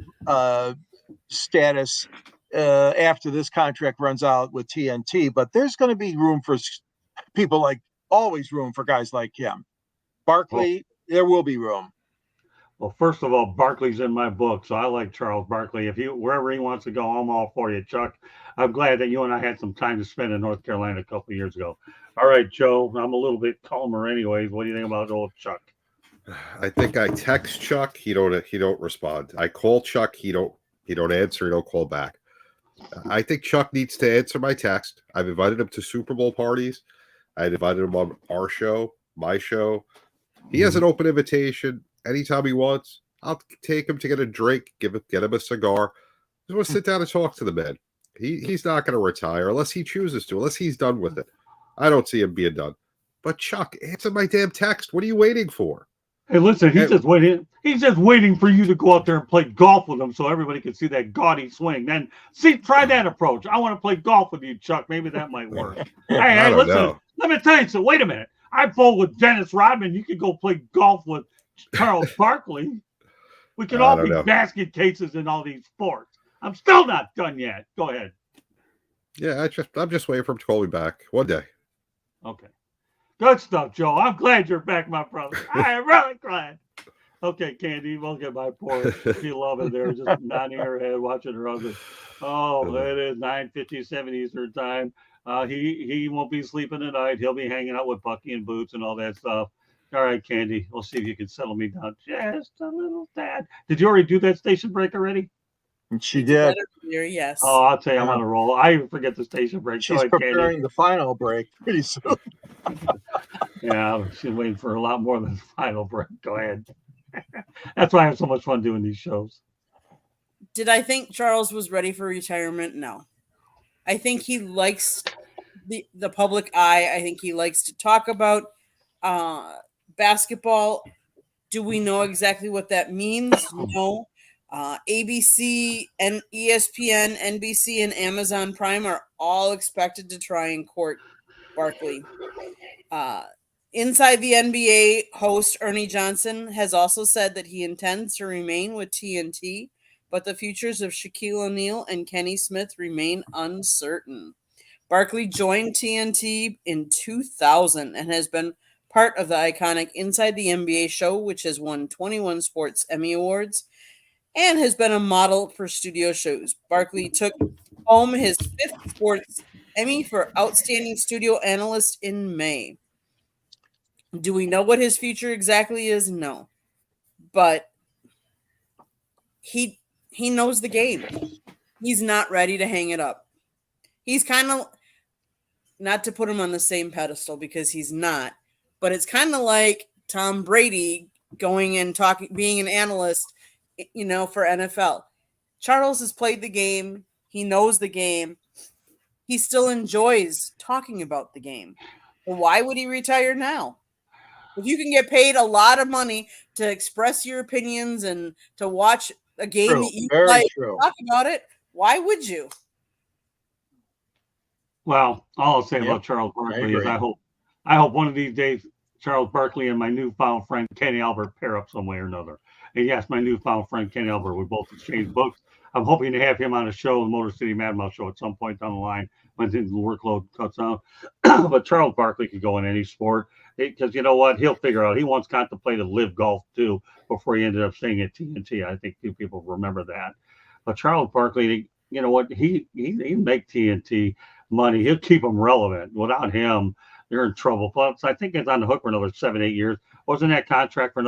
status after this contract runs out with TNT. But there's going to be room for people always room for guys like him. Barkley, there will be room. Well, first of all, Barkley's in my book, so I like Charles Barkley. Wherever he wants to go, I'm all for you, Chuck. I'm glad that you and I had some time to spend in North Carolina a couple of years ago. All right, Joe, I'm a little bit calmer anyways. What do you think about old Chuck? I think I text Chuck, he don't respond. I call Chuck, he don't answer, he don't call back. I think Chuck needs to answer my text. I've invited him to Super Bowl parties. I invited him on our show, my show. He has an open invitation. Anytime he wants, I'll take him to get a drink, get him a cigar. Just want to sit down and talk to the man. He's not going to retire unless he chooses to, unless he's done with it. I don't see him being done. But Chuck, answer my damn text. What are you waiting for? Hey, listen, he's Hey. just waiting. He's just waiting for you to go out there and play golf with him, so everybody can see that gaudy swing. Then try that approach. I want to play golf with you, Chuck. Maybe that might work. I don't listen. know. Let me tell you. So wait a minute. I bowled with Dennis Rodman. You could go play golf with Charles Barkley. We can all don't be know. basket cases in all these sports. I'm still not done yet. Go ahead. Yeah, I'm just waiting for him to call me back one day. Okay. Good stuff, Joe. I'm glad you're back, my brother. I am really glad. Okay, Candy, we'll get my poor beloved there, just nodding her head, watching her husband. Oh, it is 9:57 Eastern time. He won't be sleeping tonight. He'll be hanging out with Bucky and Boots and all that stuff. All right, Candy, we'll see if you can settle me down just a little tad. Did you already do that station break already? She did. Yes. Oh, I'll tell you, I'm on a roll. I even forget the station break. She's preparing the final break pretty soon. Yeah, she's waiting for a lot more than the final break. Go ahead. That's why I have so much fun doing these shows. Did I think Charles was ready for retirement? No. I think he likes the public eye. I think he likes to talk about basketball. Do we know exactly what that means? No. ABC and ESPN, NBC, and Amazon Prime are all expected to try and court Barkley. Inside the NBA, host Ernie Johnson has also said that he intends to remain with TNT, but the futures of Shaquille O'Neal and Kenny Smith remain uncertain. Barkley joined TNT in 2000 and has been part of the iconic Inside the NBA show, which has won 21 Sports Emmy Awards and has been a model for studio shows. Barkley took home his 5th Sports Emmy for Outstanding Studio Analyst in May. Do we know what his future exactly is? No. But he knows the game. He's not ready to hang it up. He's kind of, not to put him on the same pedestal because he's not, but it's kind of like Tom Brady going and being an analyst, for NFL. Charles has played the game. He knows the game. He still enjoys talking about the game. Well, why would he retire now? If you can get paid a lot of money to express your opinions and to watch a game that you like, talk about it, why would you? Well, all I'll say about Charles Barkley is I hope one of these days Charles Barkley and my newfound friend Kenny Albert pair up some way or another. And yes, my newfound friend Kenny Albert, we both exchange books. I'm hoping to have him on a show, the Motor City Mad Mouse show, at some point down the line when his workload cuts out. But Charles Barkley could go in any sport because you know what? He'll figure out. He once contemplated live golf too before he ended up staying at TNT. I think few people remember that. But Charles Barkley, you know what? He make TNT money. He'll keep them relevant. Without him, they're in trouble. Plus, I think it's on the hook for another 7-8 years. Wasn't that contract for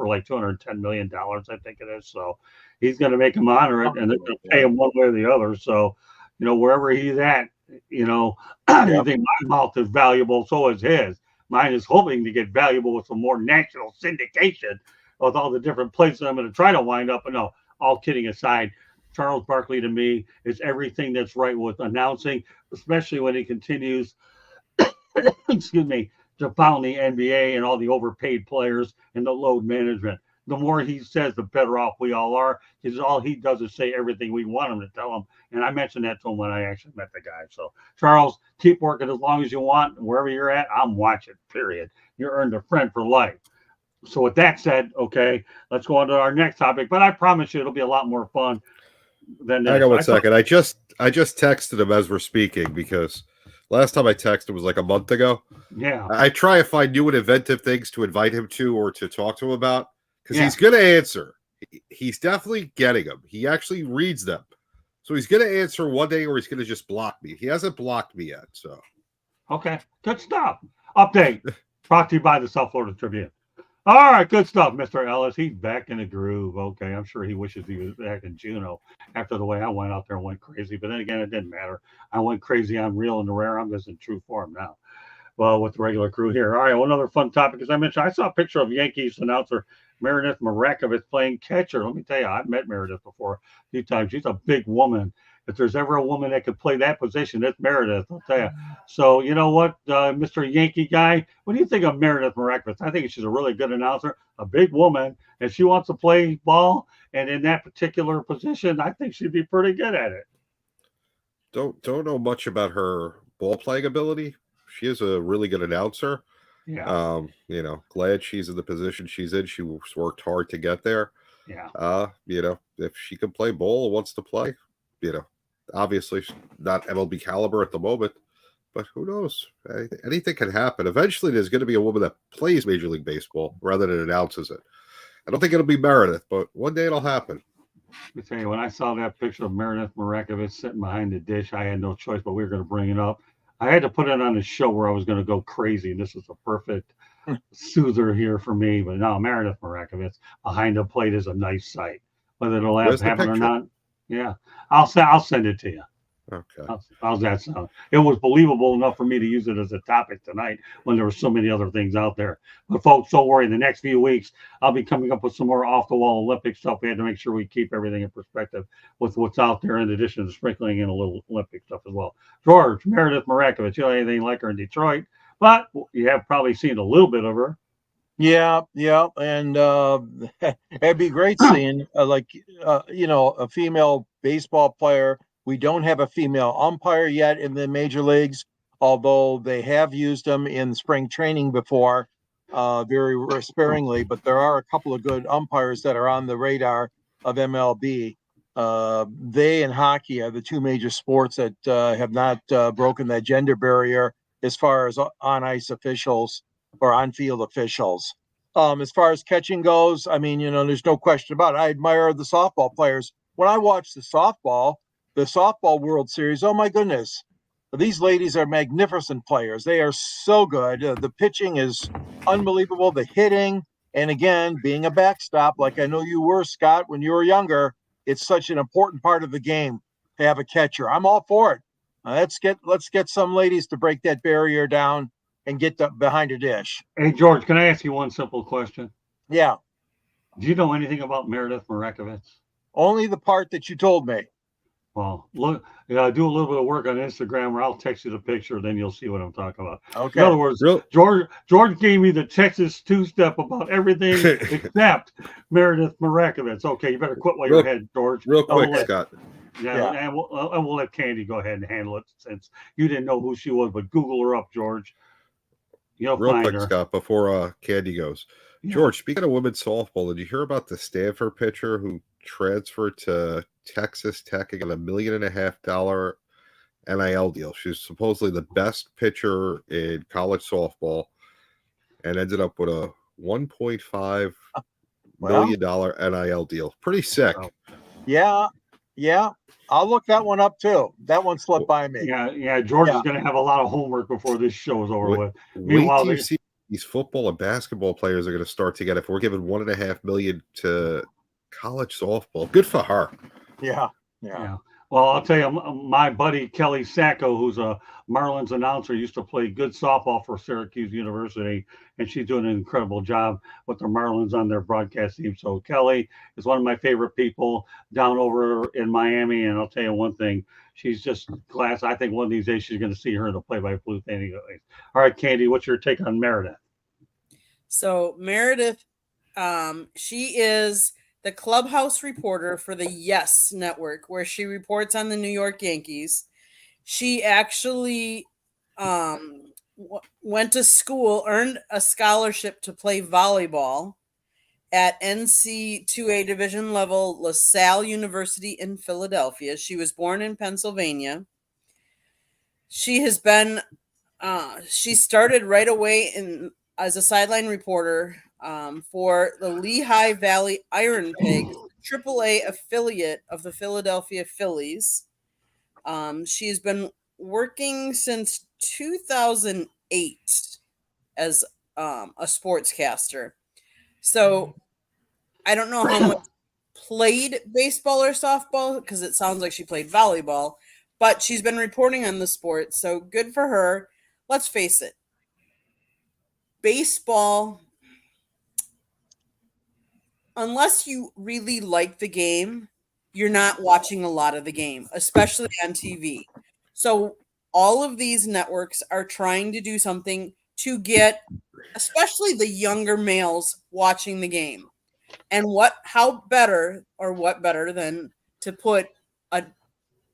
like $210 million? I think it is. So he's going to make him honor it, and they're going to pay him one way or the other. So, wherever he's at, I think my mouth is valuable. So is his. Mine is hoping to get valuable with some more national syndication with all the different places I'm going to try to wind up. But no, all kidding aside, Charles Barkley to me is everything that's right with announcing, especially when he continues, excuse me, to pound the NBA and all the overpaid players and the load management. The more he says, the better off we all are, because all he does is say everything we want him to tell him. And I mentioned that to him when I actually met the guy. So, Charles, keep working as long as you want. Wherever you're at, I'm watching, period. You earned a friend for life. So with that said, okay, let's go on to our next topic. But I promise you it'll be a lot more fun than this. Hang on one second. I just texted him as we're speaking because last time I texted was like a month ago. Yeah. I try to find new and inventive things to invite him to or to talk to him about because he's going to answer. He's definitely getting them. He actually reads them. So he's going to answer one day or he's going to just block me. He hasn't blocked me yet. So, okay, good stuff. Update brought to you by the South Florida Tribune. All right, good stuff, Mr. Ellis. He's back in the groove. Okay, I'm sure he wishes he was back in Juneau after the way I went out there and went crazy. But then again, it didn't matter. I went crazy on real and the rare. I'm just in true form now. well, with the regular crew here. All right, one other fun topic, as I mentioned, I saw a picture of Yankees announcer Meredith Marakovitz playing catcher. Let me tell you, I've met Meredith before a few times. She's a big woman. If there's ever a woman that could play that position, it's Meredith, I'll tell you. So, you know what, Mr. Yankee guy, what do you think of Meredith Marakovitz? I think she's a really good announcer, a big woman, and she wants to play ball. And in that particular position, I think she'd be pretty good at it. Don't know much about her ball playing ability. She is a really good announcer. Yeah. Glad she's in the position she's in. She worked hard to get there. Yeah. If she can play ball or wants to play, obviously not MLB caliber at the moment, but who knows? Anything can happen. Eventually, there's going to be a woman that plays Major League Baseball rather than announces it. I don't think it'll be Meredith, but one day it'll happen. Let me tell you, when I saw that picture of Meredith Marakovitz sitting behind the dish, I had no choice, but we were going to bring it up. I had to put it on a show where I was going to go crazy, and this is a perfect soother here for me. But no, Meredith Marakovitz behind the plate is a nice sight. Whether it'll happen or not, yeah, I'll send it to you. Okay. How's that sound? It was believable enough for me to use it as a topic tonight when there were so many other things out there. But folks, don't worry. The next few weeks, I'll be coming up with some more off-the-wall Olympic stuff. We had to make sure we keep everything in perspective with what's out there, in addition to sprinkling in a little Olympic stuff as well. George, Meredith Marakovitz, you know anything like her in Detroit, but you have probably seen a little bit of her. Yeah, and it'd be great seeing a female baseball player. We don't have a female umpire yet in the major leagues, although they have used them in spring training before, very sparingly. But there are a couple of good umpires that are on the radar of MLB. They and hockey are the two major sports that have not broken that gender barrier as far as on-ice officials or on-field officials. As far as catching goes, I mean, there's no question about it. I admire the softball players. When I watch the softball World Series, oh my goodness, these ladies are magnificent players. They are so good. The pitching is unbelievable. The hitting, and again, being a backstop, like I know you were, Scott, when you were younger, it's such an important part of the game to have a catcher. I'm all for it. Let's get some ladies to break that barrier down and get behind a dish. Hey, George, can I ask you one simple question? Yeah. Do you know anything about Meredith Marakovitz? Only the part that you told me. Well, look, I do a little bit of work on Instagram where I'll text you the picture, then you'll see what I'm talking about. Okay. In other words, George gave me the Texas two-step about everything except Meredith Marakovitz. Okay, you better quit while you're ahead, George. Real quick, Scott. Yeah. And we'll let Candy go ahead and handle it since you didn't know who she was, but Google her up, George. You'll Real find quick, her. Scott, before Candy goes. Yeah. George, speaking of women's softball, did you hear about the Stanford pitcher who transferred to Texas Tech and got $1.5 million NIL deal? She's supposedly the best pitcher in college softball and ended up with a $1.5 million NIL deal. Pretty sick. Yeah. I'll look that one up too. That one slipped by me. Yeah. George is going to have a lot of homework before this show is over with. Meanwhile, you see these football and basketball players are going to start to get. If we're giving $1.5 million to college softball, good for her. Yeah. Well, I'll tell you, my buddy Kelly Sacco, who's a Marlins announcer, used to play good softball for Syracuse University, and she's doing an incredible job with the Marlins on their broadcast team. So Kelly is one of my favorite people down over in Miami, and I'll tell you one thing, she's just class. I think one of these days she's going to see her in the play-by-play thing. All right, Candy, what's your take on Meredith? So Meredith, she is the clubhouse reporter for the Yes Network, where she reports on the New York Yankees. She actually went to school, earned a scholarship to play volleyball at NC2A division level LaSalle University in Philadelphia. She was born in Pennsylvania. She has been, she started right away as a sideline reporter for the Lehigh Valley Iron Pigs, AAA affiliate of the Philadelphia Phillies. She has been working since 2008 as a sportscaster. So I don't know how much played baseball or softball, because it sounds like she played volleyball, but she's been reporting on the sport. So good for her. Let's face it. baseball, unless you really like the game, you're not watching a lot of the game, especially on TV. So all of these networks are trying to do something to get especially the younger males watching the game. And what better than to put a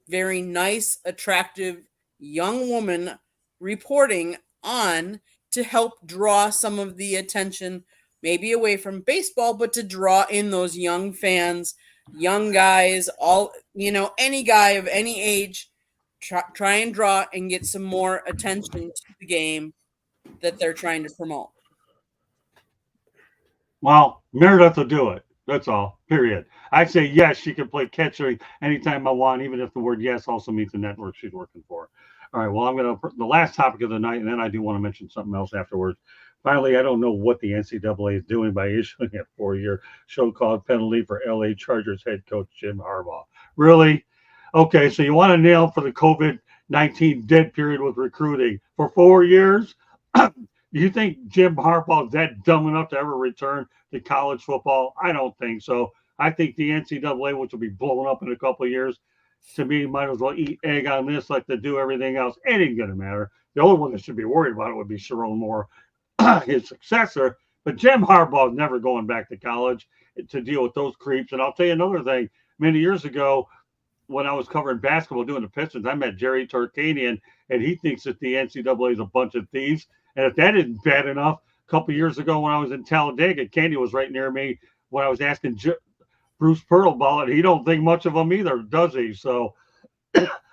very nice, attractive young woman reporting on to help draw some of the attention, maybe away from baseball, but to draw in those young fans, young guys, any guy of any age, try and draw and get some more attention to the game that they're trying to promote. Well, Meredith will do it. That's all. Period. I say yes, she can play catcher anytime I want, even if the word yes also means the network she's working for. All right. Well, the last topic of the night, and then I do want to mention something else afterwards. Finally, I don't know what the NCAA is doing by issuing a 4-year show cause penalty for LA Chargers head coach Jim Harbaugh. Really? Okay, so you want to nail for the COVID-19 dead period with recruiting for 4 years? Do you think Jim Harbaugh is that dumb enough to ever return to college football? I don't think so. I think the NCAA, which will be blown up in a couple of years, to me, might as well eat egg on this like they do everything else. It ain't going to matter. The only one that should be worried about it would be Sharon Moore, his successor. But Jim Harbaugh is never going back to college to deal with those creeps. And I'll tell you another thing. Many years ago, when I was covering basketball doing the Pistons, I met Jerry Tarkanian, and he thinks that the NCAA is a bunch of thieves. And if that isn't bad enough, a couple of years ago when I was in Talladega, Candy was right near me when I was asking Bruce Pearl about it. He don't think much of them either, does he? So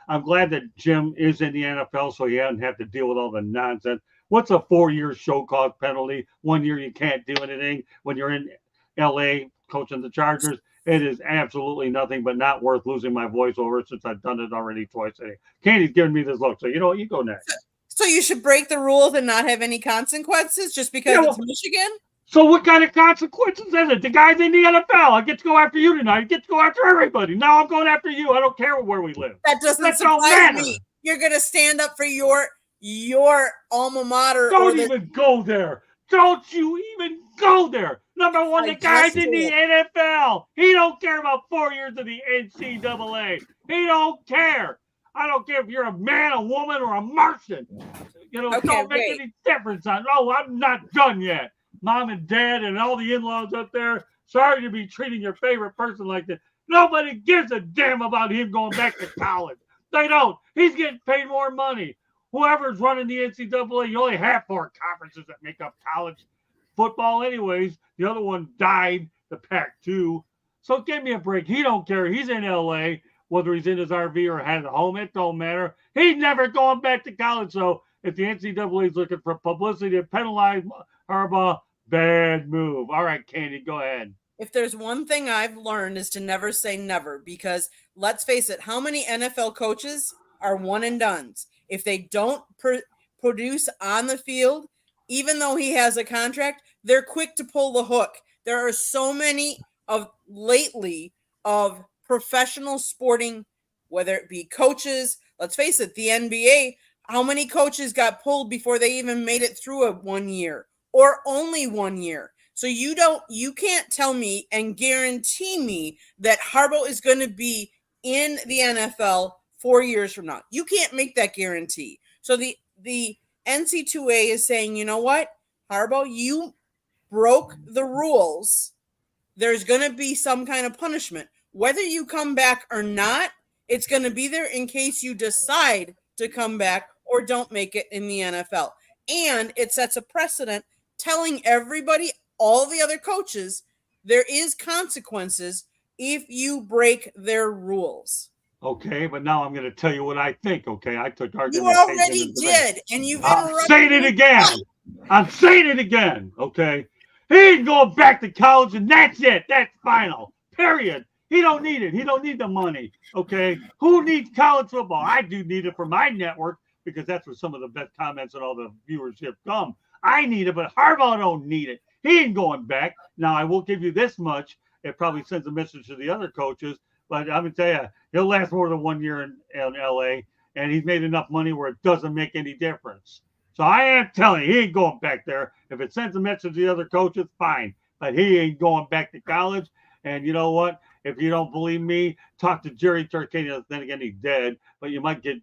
I'm glad that Jim is in the NFL so he doesn't have to deal with all the nonsense. What's a 4-year show cause penalty? 1 year you can't do anything when you're in L.A. coaching the Chargers. It is absolutely nothing but not worth losing my voice over it since I've done it already twice. Candy's giving me this look. So, you go next. So you should break the rules and not have any consequences just because it's Michigan? So what kind of consequences is it? The guy's in the NFL. I get to go after you tonight. I get to go after everybody. Now I'm going after you. I don't care where we live. That doesn't surprise me. You're going to stand up for your alma mater. Don't even go there. Don't you even go there. Number one, the guy's in the NFL. He don't care about 4 years of the NCAA. He don't care. I don't care if you're a man, a woman, or a Martian. Don't make any difference. I'm not done yet. Mom and dad and all the in-laws up there, sorry to be treating your favorite person like this. Nobody gives a damn about him going back to college. They don't. He's getting paid more money. Whoever's running the NCAA, you only have 4 conferences that make up college football anyways. The other one died, the Pac-2. So give me a break. He don't care. He's in L.A., whether he's in his RV or has a home, it don't matter. He's never going back to college. So if the NCAA is looking for publicity to penalize Harbaugh, bad move. All right, Candy, go ahead. If there's one thing I've learned is to never say never, because let's face it, how many NFL coaches are one and dones? If they don't produce on the field, even though he has a contract, they're quick to pull the hook. There are so many of professional sporting, whether it be coaches, let's face it, the NBA, how many coaches got pulled before they even made it through a 1 year or only 1 year? So you can't tell me and guarantee me that Harbaugh is going to be in the NFL 4 years from now. You can't make that guarantee. So the NC2A is saying, you know what, Harbaugh, you broke the rules. There's going to be some kind of punishment. Whether you come back or not, it's going to be there in case you decide to come back or don't make it in the NFL. And it sets a precedent telling everybody, all the other coaches, there is consequences if you break their rules. Okay, but now I'm going to tell you what I think, okay? I took argument. You already did, and you've interrupted. I'm saying it again. I'm saying it again, okay? He ain't going back to college, and that's it. That's final, period. He don't need it. He don't need the money, okay? Who needs college football? I do need it for my network because that's where some of the best comments and all the viewership come. I need it, but Harbaugh don't need it. He ain't going back. Now, I will give you this much. It probably sends a message to the other coaches, but I'm going to tell you, he'll last more than 1 year in L.A., and he's made enough money where it doesn't make any difference. So I am telling you, he ain't going back there. If it sends a message to the other coaches, fine. But he ain't going back to college. And you know what? If you don't believe me, talk to Jerry Tarkanian. Then again, he's dead, but you might get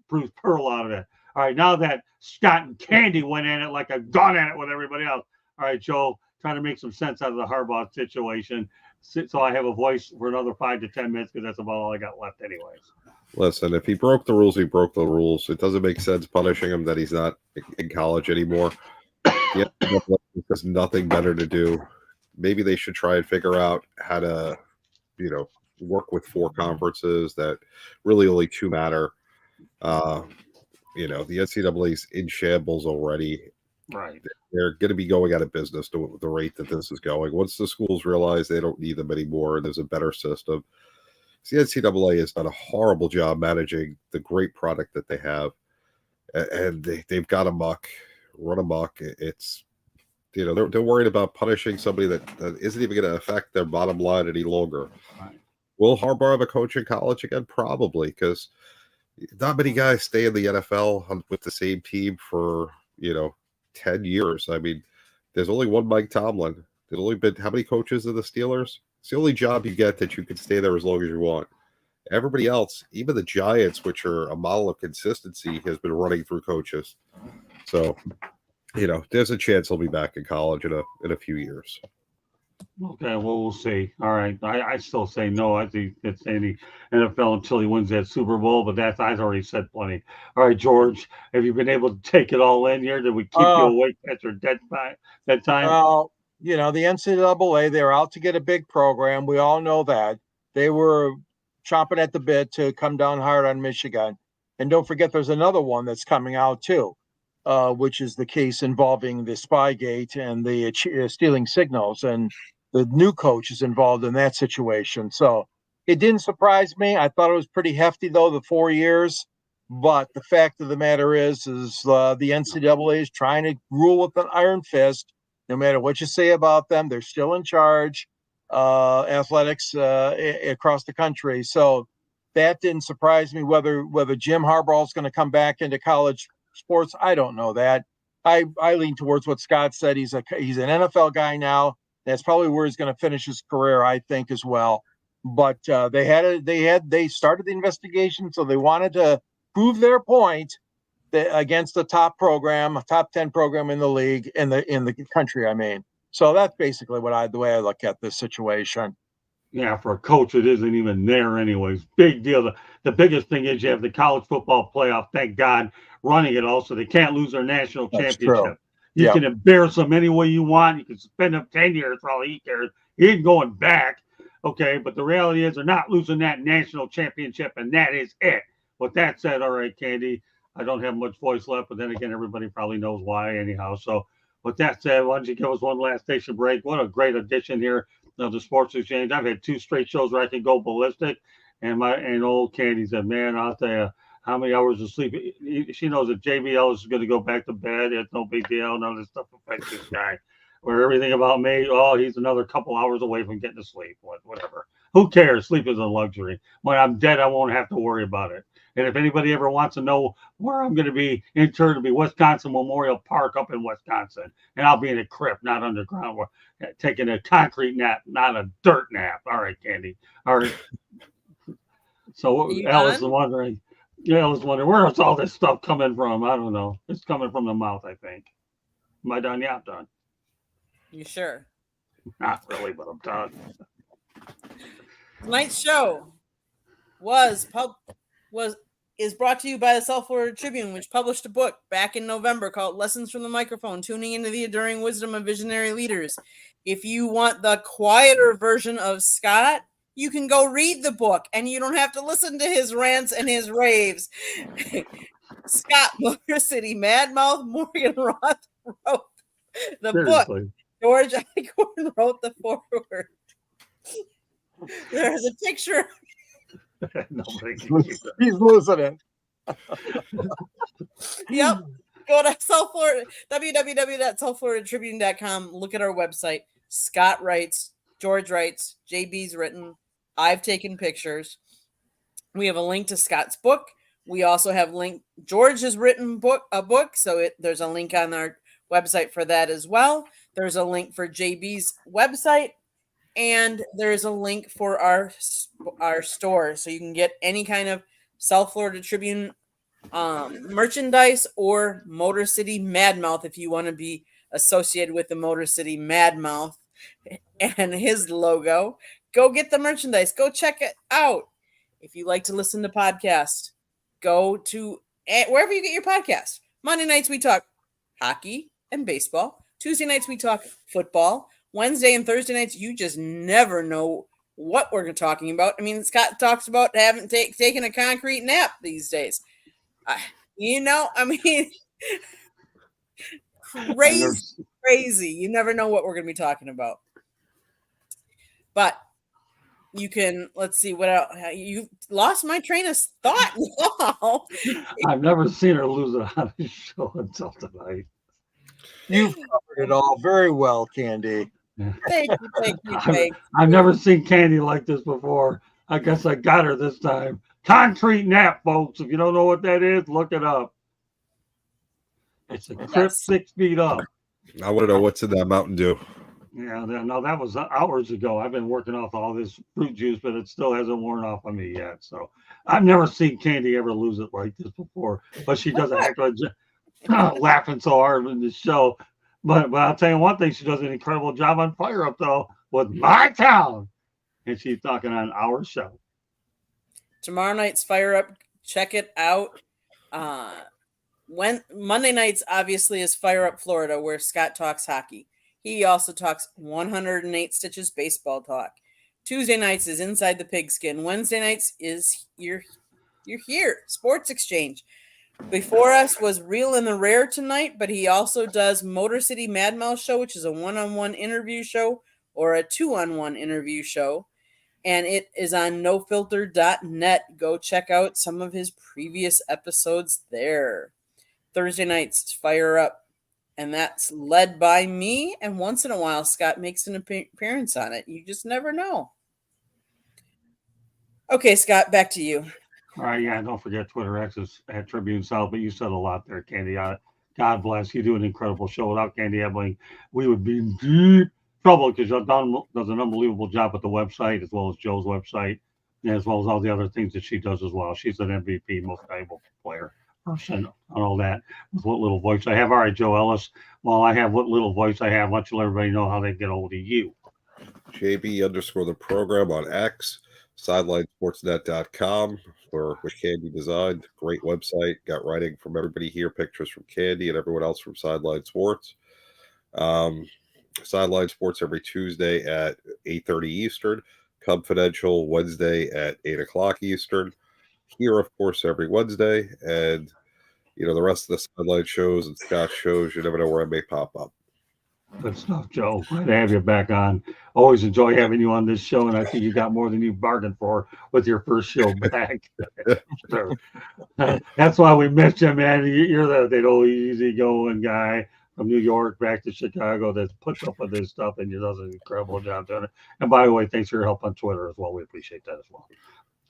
Bruce Pearl out of it. All right, now that Scott and Candy went in it like I've gone at it with everybody else. All right, Joe, trying to make some sense out of the Harbaugh situation. So I have a voice for another 5 to 10 minutes because that's about all I got left anyways. Listen, if he broke the rules, he broke the rules. It doesn't make sense punishing him that he's not in college anymore. The NCAA has nothing better to do. Maybe they should try and figure out how to, work with 4 conferences that really only 2 matter. The NCAA's in shambles already. Right. They're going to be going out of business the rate that this is going. Once the schools realize they don't need them anymore, there's a better system. The NCAA has done a horrible job managing the great product that they have, and they've got run amok. It's, they're worried about punishing somebody that isn't even going to affect their bottom line any longer. Right. Will Harbaugh have a coach in college again? Probably, because not many guys stay in the NFL with the same team for 10 years. I mean, there's only one Mike Tomlin. There's only been how many coaches in the Steelers? It's the only job you get that you can stay there as long as you want. Everybody else, even the Giants, which are a model of consistency, has been running through coaches. So, there's a chance he'll be back in college in a few years. Okay, well, we'll see. All right. I still say no. I think it's any NFL until he wins that Super Bowl, but I've already said plenty. All right, George, have you been able to take it all in here? Did we keep you awake at your dead time? The NCAA, they're out to get a big program. We all know that. They were chomping at the bit to come down hard on Michigan. And don't forget, there's another one that's coming out too, which is the case involving the Spygate and the stealing signals. And the new coach is involved in that situation. So it didn't surprise me. I thought it was pretty hefty, though, the 4 years. But the fact of the matter is the NCAA is trying to rule with an iron fist. No matter what you say about them, they're still in charge, athletics across the country. So that didn't surprise me. Whether Jim Harbaugh is going to come back into college sports, I don't know that. I lean towards what Scott said. He's an NFL guy now. That's probably where he's going to finish his career, I think, as well. But they started the investigation, so they wanted to prove their point against the top 10 program in the league, in the country. I mean, so that's basically the way I look at this situation. Yeah, for a coach, it isn't even there anyways. Big deal. The biggest thing is you have the college football playoff, thank God, running it all, so they can't lose their national championship. True. You can embarrass them any way you want. You can suspend them 10 years for all he cares. He ain't going back. Okay, but the reality is they're not losing that national championship, and that is it. With that said, all right, Candy, I don't have much voice left, but then again, everybody probably knows why anyhow. So with that said, why don't you give us one last station break? What a great addition here of the Sports Exchange. I've had 2 straight shows where I can go ballistic, and old Candy said, man, I'll tell you, how many hours of sleep? She knows that JBL is going to go back to bed. It's no big deal. None of this stuff affects this guy. Where everything about me, he's another couple hours away from getting to sleep. Whatever. Who cares? Sleep is a luxury. When I'm dead, I won't have to worry about it. And if anybody ever wants to know where I'm going to be interred, it'll be Wisconsin Memorial Park up in Wisconsin. And I'll be in a crypt, not underground, taking a concrete nap, not a dirt nap. All right, Candy. All right. So Alice is wondering. Yeah, I was wondering, where's all this stuff coming from? I don't know. It's coming from the mouth, I think. Am I done? Yeah, I'm done. You sure? Not really, but I'm done. Tonight's show is brought to you by the South Florida Tribune, which published a book back in November called Lessons from the Microphone, Tuning into the Enduring Wisdom of Visionary Leaders. If you want the quieter version of Scott, you can go read the book, and you don't have to listen to his rants and his raves. Scott Motor City Madmouth Morgan Roth wrote the Seriously. book. George Eichhorn wrote the foreword. There's a picture. He's losing it. Yep. Go to www.southfloridatribune.com. Look at our website. Scott writes, George writes, JB's written. I've taken pictures. We have a link to Scott's book. We also have George has written a book, so there's a link on our website for that as well. There's a link for JB's website, and there's a link for our store, so you can get any kind of South Florida Tribune merchandise or Motor City Madmouth if you want to be associated with the Motor City Madmouth and his logo. Go get the merchandise. Go check it out. If you like to listen to podcasts, go to wherever you get your podcast. Monday nights we talk hockey and baseball. Tuesday nights we talk football. Wednesday and Thursday nights you just never know what we're talking about. I mean, Scott talks about having taken a concrete nap these days. I mean, crazy. You never know what we're going to be talking about. But you can, let's see what else. You lost my train of thought now. I've never seen her lose it on a show until tonight. You've covered it all very well, Candy. Yeah. Thank you. I've never seen Candy like this before. I guess I got her this time. Concrete nap, folks. If you don't know what that is, look it up. It's a crypt 6 feet up. I want to know what's in that Mountain Dew. Yeah, no, that was hours ago. I've been working off all this fruit juice, but it still hasn't worn off on me yet. So I've never seen Candy ever lose it like this before. But she does a heck of a laughing so hard in the show. But I'll tell you one thing, she does an incredible job on Fire Up, though, with My Town. And she's talking on our show. Tomorrow night's Fire Up. Check it out. When Monday nights, obviously, is Fire Up Florida, where Scott talks hockey. He also talks 108 Stitches baseball talk. Tuesday nights is Inside the Pigskin. Wednesday nights is You're Here, Sports Exchange. Before us was Real and the Rare tonight, but he also does Motor City Madmouth Show, which is a one-on-one interview show or a two-on-one interview show. And it is on nofilter.net. Go check out some of his previous episodes there. Thursday nights, Fire Up. And that's led by me. And once in a while, Scott makes an appearance on it. You just never know. Okay, Scott, back to you. All right, yeah, don't forget Twitter X is at Tribune South, but you said a lot there, Candy. God bless you. Do an incredible show. Without Candy Ebling, we would be in deep trouble because Dawn does an unbelievable job with the website as well as Joe's website, and as well as all the other things that she does as well. She's an MVP, most valuable player person, and all that with what little voice I have. All right, Joe Ellis. Well, I have what little voice I have. Why don't you let everybody know how they get hold of you? JB_ the program on X, sidelinesportsnet.com, which Candy designed. Great website. Got writing from everybody here, pictures from Candy and everyone else from Sideline Sports. Sideline Sports every Tuesday at 8:30 Eastern. Confidential Wednesday at 8 o'clock Eastern. Here, of course, every Wednesday. And, the rest of the Sideline shows and Scott's shows, you never know where I may pop up. Good stuff, Joe. Glad to have you back on. Always enjoy having you on this show, and I think you got more than you bargained for with your first show back. So, that's why we missed you, man. You're that old easygoing guy from New York back to Chicago that puts up with this stuff, and you does an incredible job doing it. And by the way, thanks for your help on Twitter as well. We appreciate that as well.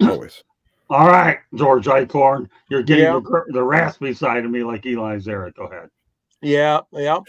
Always. All right, George Eichhorn, you're getting the raspy side of me like Eli's there. Go ahead. Yeah.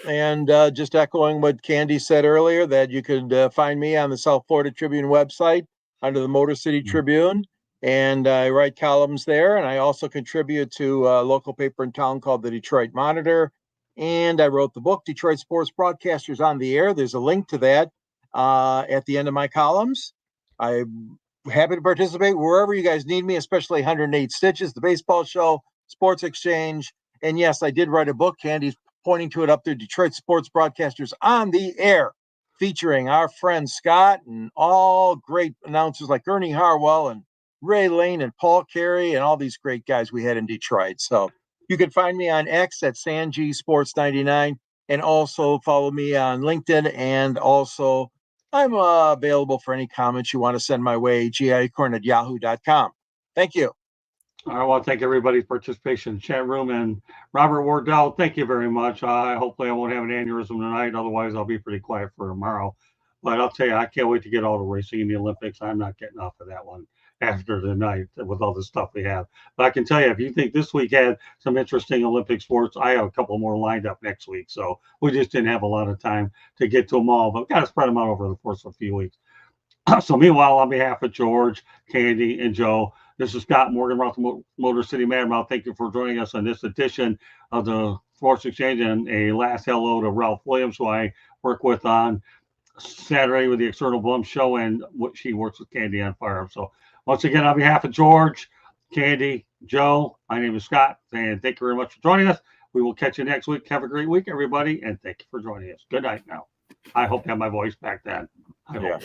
And just echoing what Candy said earlier, that you could find me on the South Florida Tribune website under the Motor City Tribune. And I write columns there. And I also contribute to a local paper in town called the Detroit Monitor. And I wrote the book, Detroit Sports Broadcasters on the Air. There's a link to that at the end of my columns. I'm happy to participate wherever you guys need me, especially 108 Stitches, the baseball show, Sports Exchange. And yes, I did write a book. Candy's pointing to it up there, Detroit Sports Broadcasters on the Air, featuring our friend Scott and all great announcers like Ernie Harwell and Ray Lane and Paul Carey and all these great guys we had in Detroit. So you can find me on X at SanG Sports 99 and also follow me on LinkedIn. And also I'm available for any comments you want to send my way, gicorn@yahoo.com. Thank you. I want to thank everybody's participation in the chat room. And Robert Wardell, thank you very much. Hopefully I won't have an aneurysm tonight. Otherwise, I'll be pretty quiet for tomorrow. But I'll tell you, I can't wait to get all the racing in the Olympics. I'm not getting off of that one. after tonight with all the stuff we have. But I can tell you, if you think this week had some interesting Olympic sports, I have a couple more lined up next week. So we just didn't have a lot of time to get to them all, but we got to spread them out over the course of a few weeks. So meanwhile, on behalf of George, Candy, and Joe, this is Scott Morgan, Motor City Madmouth. Thank you for joining us on this edition of the Sports Exchange, and a last hello to Ralph Williams, who I work with on Saturday with the External Blum Show, and what she works with Candy on Firearms. So once again, on behalf of George, Candy, Joe, my name is Scott, and thank you very much for joining us. We will catch you next week. Have a great week, everybody, and thank you for joining us. Good night now. I hope to have my voice back then. I hope.